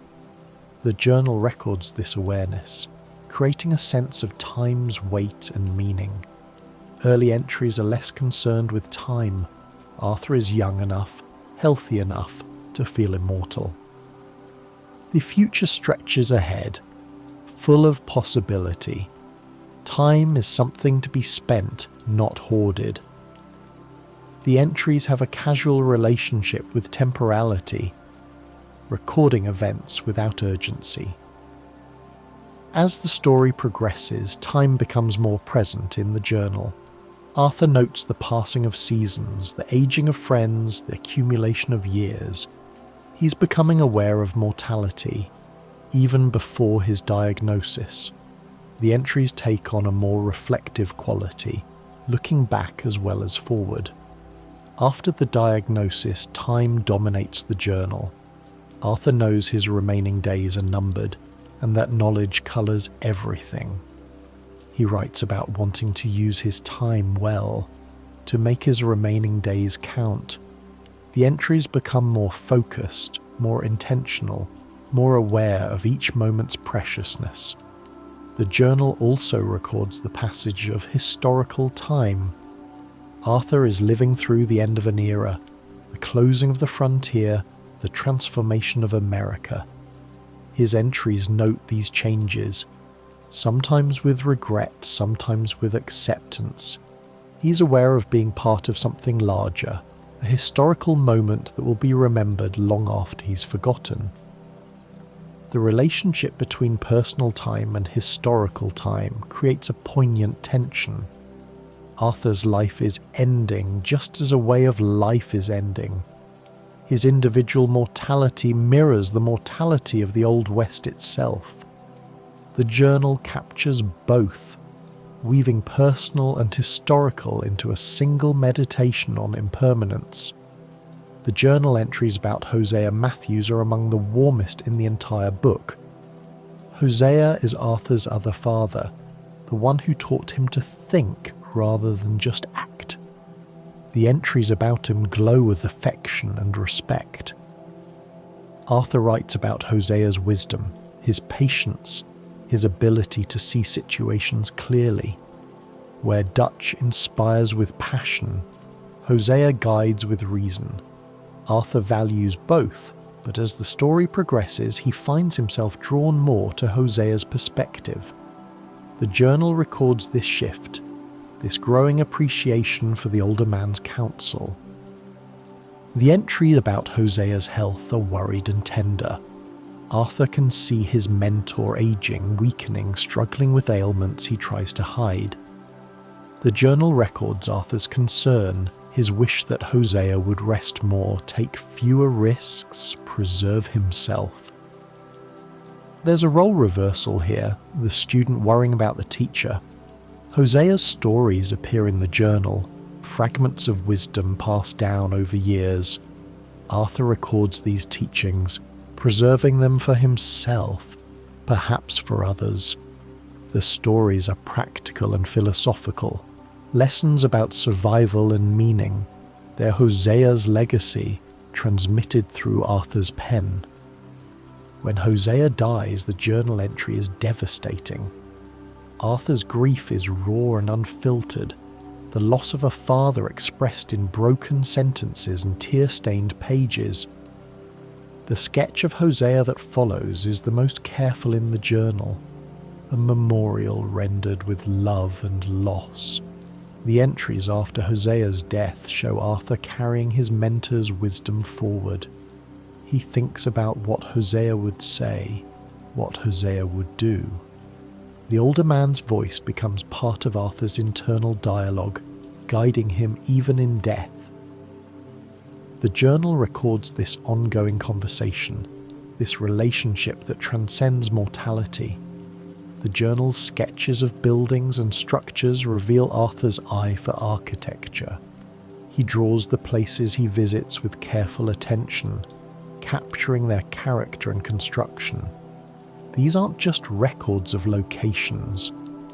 The journal records this awareness, creating a sense of time's weight and meaning. Early entries are less concerned with time. Arthur is young enough, healthy enough to feel immortal. The future stretches ahead, full of possibility. Time is something to be spent, not hoarded. The entries have a casual relationship with temporality, recording events without urgency. As the story progresses, time becomes more present in the journal. Arthur notes the passing of seasons, the aging of friends, the accumulation of years. He's becoming aware of mortality, even before his diagnosis. The entries take on a more reflective quality, looking back as well as forward. After the diagnosis, time dominates the journal. Arthur knows his remaining days are numbered, and that knowledge colours everything. He writes about wanting to use his time well, to make his remaining days count. The entries become more focused, more intentional, more aware of each moment's preciousness. The journal also records the passage of historical time. Arthur is living through the end of an era, the closing of the frontier, the transformation of America. His entries note these changes, sometimes with regret, sometimes with acceptance. He's aware of being part of something larger, a historical moment that will be remembered long after he's forgotten. The relationship between personal time and historical time creates a poignant tension. Arthur's life is ending just as a way of life is ending. His individual mortality mirrors the mortality of the Old West itself. The journal captures both, weaving personal and historical into a single meditation on impermanence. The journal entries about Hosea Matthews are among the warmest in the entire book. Hosea is Arthur's other father, the one who taught him to think rather than just act. The entries about him glow with affection and respect. Arthur writes about Hosea's wisdom, his patience, his ability to see situations clearly. Where Dutch inspires with passion, Hosea guides with reason. Arthur values both, but as the story progresses, he finds himself drawn more to Hosea's perspective. The journal records this shift, this growing appreciation for the older man's counsel. The entries about Hosea's health are worried and tender. Arthur can see his mentor aging, weakening, struggling with ailments he tries to hide. The journal records Arthur's concern, his wish that Hosea would rest more, take fewer risks, preserve himself. There's a role reversal here, the student worrying about the teacher. Hosea's stories appear in the journal, fragments of wisdom passed down over years. Arthur records these teachings, preserving them for himself, perhaps for others. The stories are practical and philosophical, lessons about survival and meaning. They're Hosea's legacy, transmitted through Arthur's pen. When Hosea dies, the journal entry is devastating. Arthur's grief is raw and unfiltered, the loss of a father expressed in broken sentences and tear-stained pages. The sketch of Hosea that follows is the most careful in the journal, a memorial rendered with love and loss. The entries after Hosea's death show Arthur carrying his mentor's wisdom forward. He thinks about what Hosea would say, what Hosea would do. The older man's voice becomes part of Arthur's internal dialogue, guiding him even in death. The journal records this ongoing conversation, this relationship that transcends mortality. The journal's sketches of buildings and structures reveal Arthur's eye for architecture. He draws the places he visits with careful attention, capturing their character and construction. These aren't just records of locations,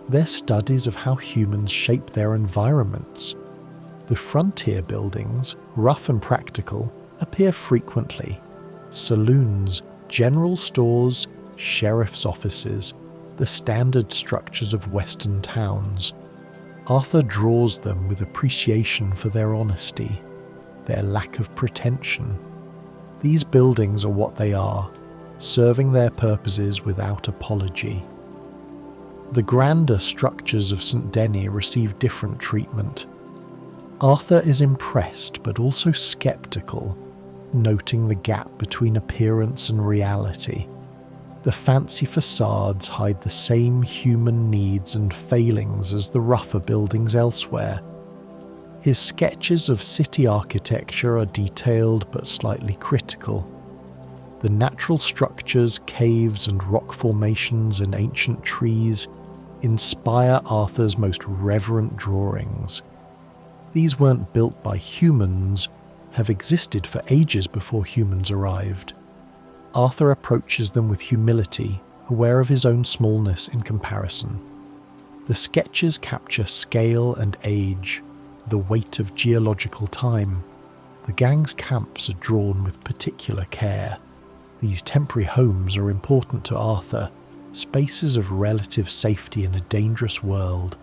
they're studies of how humans shape their environments. The frontier buildings, rough and practical, appear frequently. Saloons, general stores, sheriff's offices, the standard structures of Western towns. Arthur draws them with appreciation for their honesty, their lack of pretension. These buildings are what they are, serving their purposes without apology. The grander structures of St. Denis receive different treatment. Arthur is impressed but also skeptical, noting the gap between appearance and reality. The fancy facades hide the same human needs and failings as the rougher buildings elsewhere. His sketches of city architecture are detailed but slightly critical. The natural structures, caves and rock formations and ancient trees inspire Arthur's most reverent drawings. These weren't built by humans, have existed for ages before humans arrived. Arthur approaches them with humility, aware of his own smallness in comparison. The sketches capture scale and age, the weight of geological time. The gang's camps are drawn with particular care. These temporary homes are important to Arthur, spaces of relative safety in a dangerous world.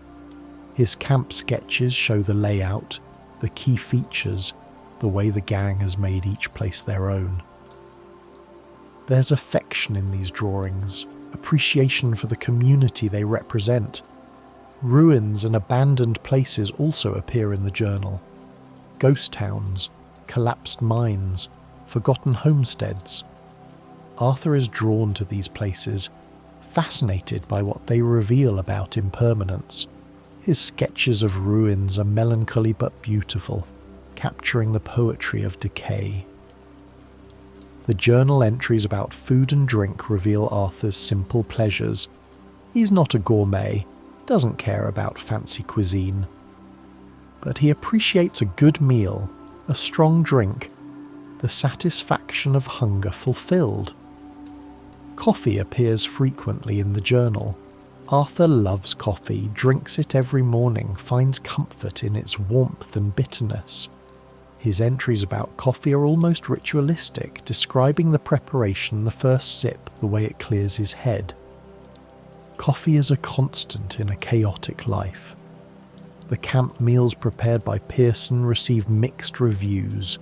His camp sketches show the layout, the key features, the way the gang has made each place their own. There's affection in these drawings, appreciation for the community they represent. Ruins and abandoned places also appear in the journal. Ghost towns, collapsed mines, forgotten homesteads. Arthur is drawn to these places, fascinated by what they reveal about impermanence. His sketches of ruins are melancholy but beautiful, capturing the poetry of decay. The journal entries about food and drink reveal Arthur's simple pleasures. He's not a gourmet, doesn't care about fancy cuisine. But he appreciates a good meal, a strong drink, the satisfaction of hunger fulfilled. Coffee appears frequently in the journal. Arthur loves coffee, drinks it every morning, finds comfort in its warmth and bitterness. His entries about coffee are almost ritualistic, describing the preparation, the first sip, the way it clears his head. Coffee is a constant in a chaotic life. The camp meals prepared by Pearson receive mixed reviews.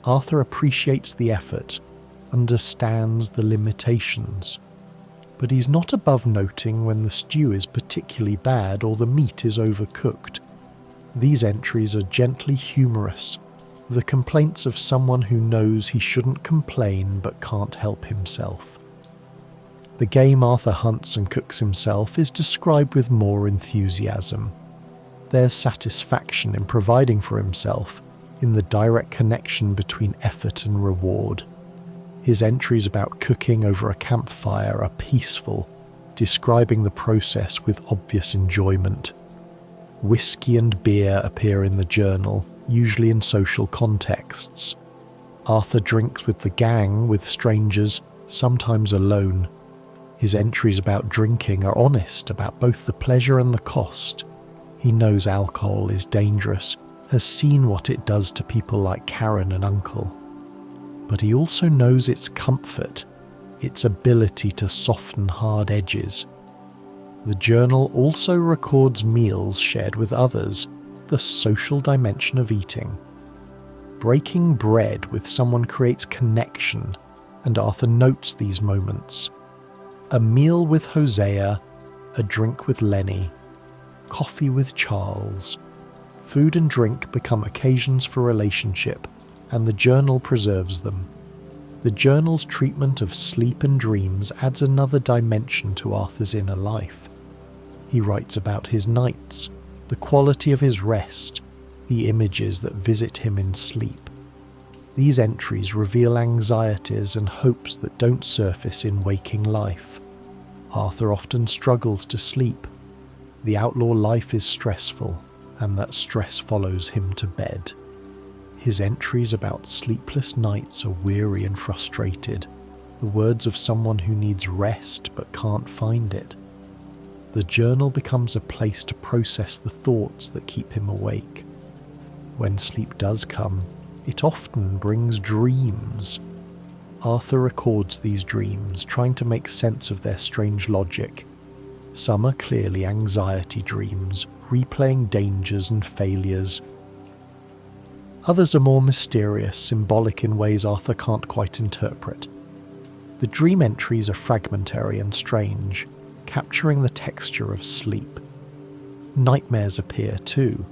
Arthur appreciates the effort, understands the limitations, but he's not above noting when the stew is particularly bad or the meat is overcooked. These entries are gently humorous, the complaints of someone who knows he shouldn't complain but can't help himself. The game Arthur hunts and cooks himself is described with more enthusiasm. There's satisfaction in providing for himself, in the direct connection between effort and reward. His entries about cooking over a campfire are peaceful, describing the process with obvious enjoyment. Whiskey and beer appear in the journal, usually in social contexts. Arthur drinks with the gang, with strangers, sometimes alone. His entries about drinking are honest about both the pleasure and the cost. He knows alcohol is dangerous, has seen what it does to people like Karen and Uncle. But he also knows its comfort, its ability to soften hard edges. The journal also records meals shared with others, the social dimension of eating. Breaking bread with someone creates connection, and Arthur notes these moments. A meal with Hosea, a drink with Lenny, coffee with Charles. Food and drink become occasions for relationship, and the journal preserves them. The journal's treatment of sleep and dreams adds another dimension to Arthur's inner life. He writes about his nights, the quality of his rest, the images that visit him in sleep. These entries reveal anxieties and hopes that don't surface in waking life. Arthur often struggles to sleep. The outlaw life is stressful, and that stress follows him to bed. His entries about sleepless nights are weary and frustrated, the words of someone who needs rest but can't find it. The journal becomes a place to process the thoughts that keep him awake. When sleep does come, it often brings dreams. Arthur records these dreams, trying to make sense of their strange logic. Some are clearly anxiety dreams, replaying dangers and failures. Others are more mysterious, symbolic in ways Arthur can't quite interpret. The dream entries are fragmentary and strange, capturing the texture of sleep. Nightmares appear too,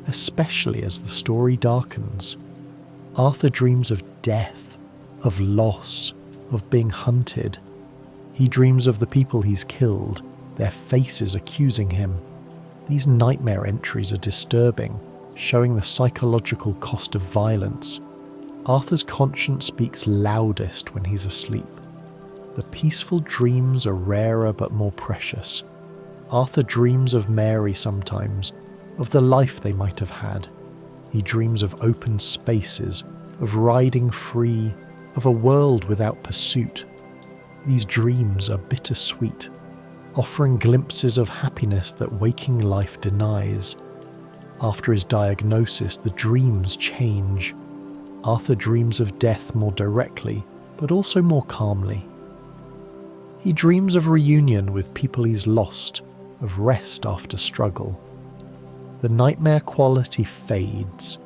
especially as the story darkens. Arthur dreams of death, of loss, of being hunted. He dreams of the people he's killed, their faces accusing him. These nightmare entries are disturbing, showing the psychological cost of violence. Arthur's conscience speaks loudest when he's asleep. The peaceful dreams are rarer but more precious. Arthur dreams of Mary sometimes, of the life they might have had. He dreams of open spaces, of riding free, of a world without pursuit. These dreams are bittersweet, offering glimpses of happiness that waking life denies. After his diagnosis, the dreams change. Arthur dreams of death more directly, but also more calmly. He dreams of reunion with people he's lost, of rest after struggle. The nightmare quality fades,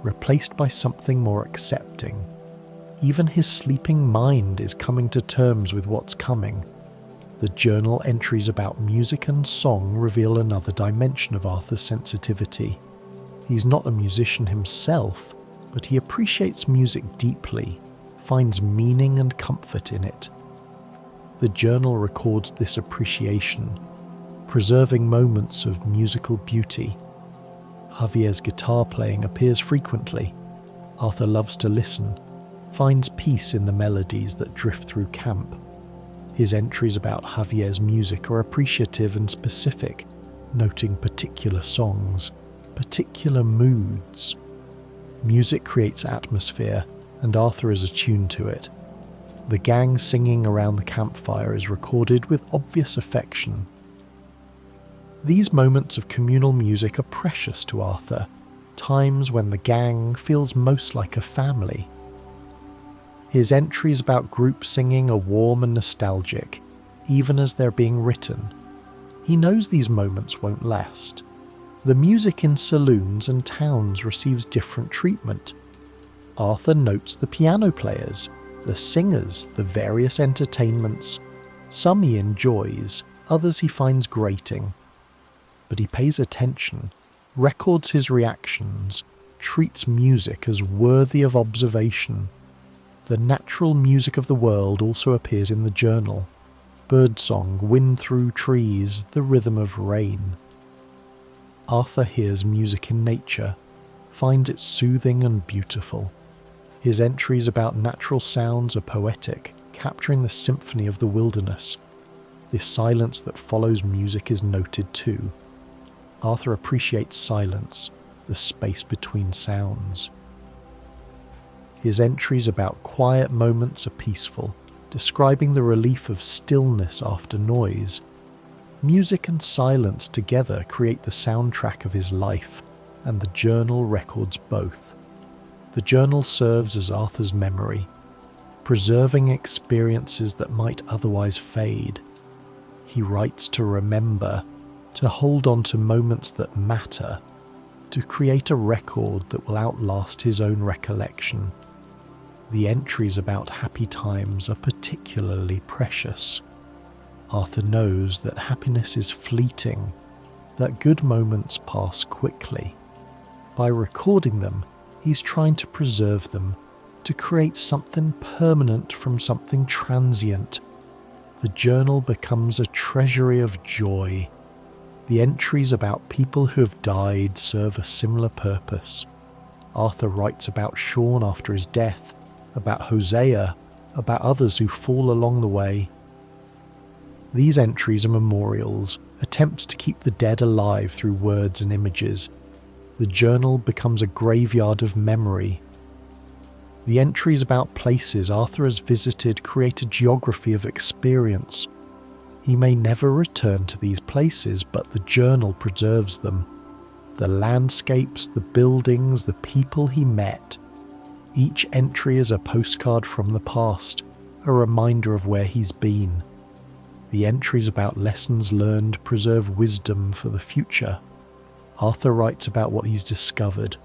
replaced by something more accepting. Even his sleeping mind is coming to terms with what's coming. The journal entries about music and song reveal another dimension of Arthur's sensitivity. He's not a musician himself, but he appreciates music deeply, finds meaning and comfort in it. The journal records this appreciation, preserving moments of musical beauty. Javier's guitar playing appears frequently. Arthur loves to listen, finds peace in the melodies that drift through camp. His entries about Javier's music are appreciative and specific, noting particular songs, particular moods. Music creates atmosphere, and Arthur is attuned to it. The gang singing around the campfire is recorded with obvious affection. These moments of communal music are precious to Arthur, times when the gang feels most like a family. His entries about group singing are warm and nostalgic, even as they're being written. He knows these moments won't last. The music in saloons and towns receives different treatment. Arthur notes the piano players, the singers, the various entertainments. Some he enjoys, others he finds grating. But he pays attention, records his reactions, treats music as worthy of observation. The natural music of the world also appears in the journal. Birdsong, wind through trees, the rhythm of rain. Arthur hears music in nature, finds it soothing and beautiful. His entries about natural sounds are poetic, capturing the symphony of the wilderness. This silence that follows music is noted too. Arthur appreciates silence, the space between sounds. His entries about quiet moments are peaceful, describing the relief of stillness after noise. Music and silence together create the soundtrack of his life, and the journal records both. The journal serves as Arthur's memory, preserving experiences that might otherwise fade. He writes to remember, to hold on to moments that matter, to create a record that will outlast his own recollection. The entries about happy times are particularly precious. Arthur knows that happiness is fleeting, that good moments pass quickly. By recording them, he's trying to preserve them, to create something permanent from something transient. The journal becomes a treasury of joy. The entries about people who have died serve a similar purpose. Arthur writes about Sean after his death, about Hosea, about others who fall along the way. These entries are memorials, attempts to keep the dead alive through words and images. The journal becomes a graveyard of memory. The entries about places Arthur has visited create a geography of experience. He may never return to these places, but the journal preserves them. The landscapes, the buildings, the people he met. Each entry is a postcard from the past, a reminder of where he's been. The entries about lessons learned preserve wisdom for the future. Arthur writes about what he's discovered,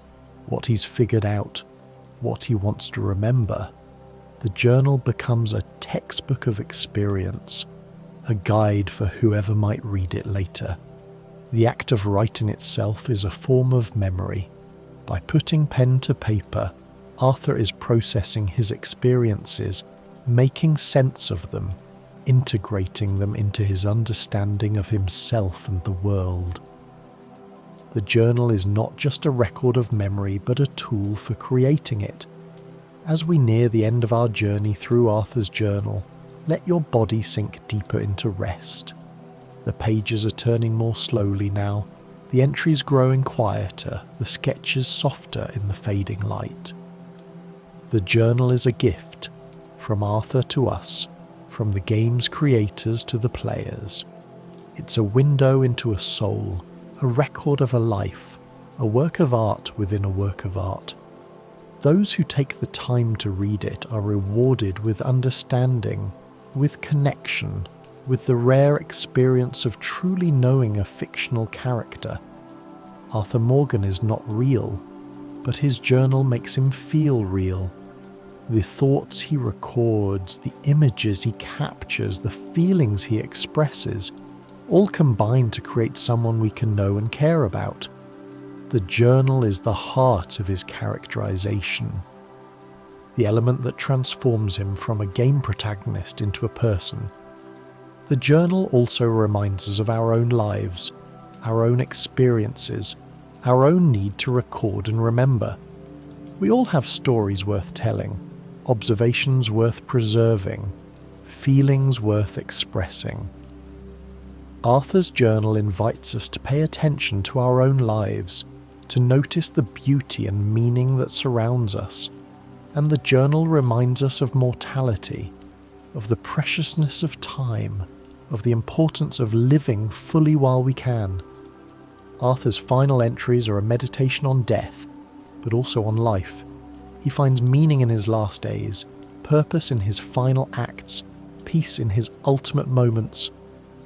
what he's figured out, what he wants to remember. The journal becomes a textbook of experience, a guide for whoever might read it later. The act of writing itself is a form of memory. By putting pen to paper, Arthur is processing his experiences, making sense of them, integrating them into his understanding of himself and the world. The journal is not just a record of memory, but a tool for creating it. As we near the end of our journey through Arthur's journal, let your body sink deeper into rest. The pages are turning more slowly now, the entries growing quieter, the sketches softer in the fading light. The journal is a gift, from Arthur to us, from the game's creators to the players. It's a window into a soul, a record of a life, a work of art within a work of art. Those who take the time to read it are rewarded with understanding, with connection, with the rare experience of truly knowing a fictional character. Arthur Morgan is not real, but his journal makes him feel real. The thoughts he records, the images he captures, the feelings he expresses, all combine to create someone we can know and care about. The journal is the heart of his characterization, the element that transforms him from a game protagonist into a person. The journal also reminds us of our own lives, our own experiences, our own need to record and remember. We all have stories worth telling, observations worth preserving, feelings worth expressing. Arthur's journal invites us to pay attention to our own lives, to notice the beauty and meaning that surrounds us, and the journal reminds us of mortality, of the preciousness of time, of the importance of living fully while we can. Arthur's final entries are a meditation on death, but also on life. He finds meaning in his last days, purpose in his final acts, peace in his ultimate moments.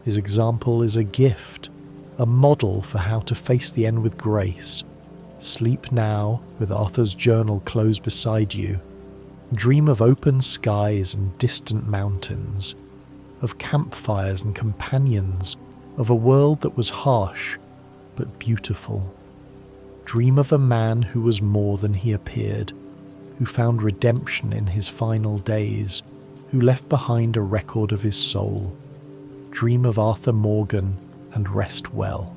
His example is a gift, a model for how to face the end with grace. Sleep now, with Arthur's journal closed beside you. Dream of open skies and distant mountains, of campfires and companions, of a world that was harsh but beautiful. Dream of a man who was more than he appeared, who found redemption in his final days, who left behind a record of his soul. Dream of Arthur Morgan and rest well.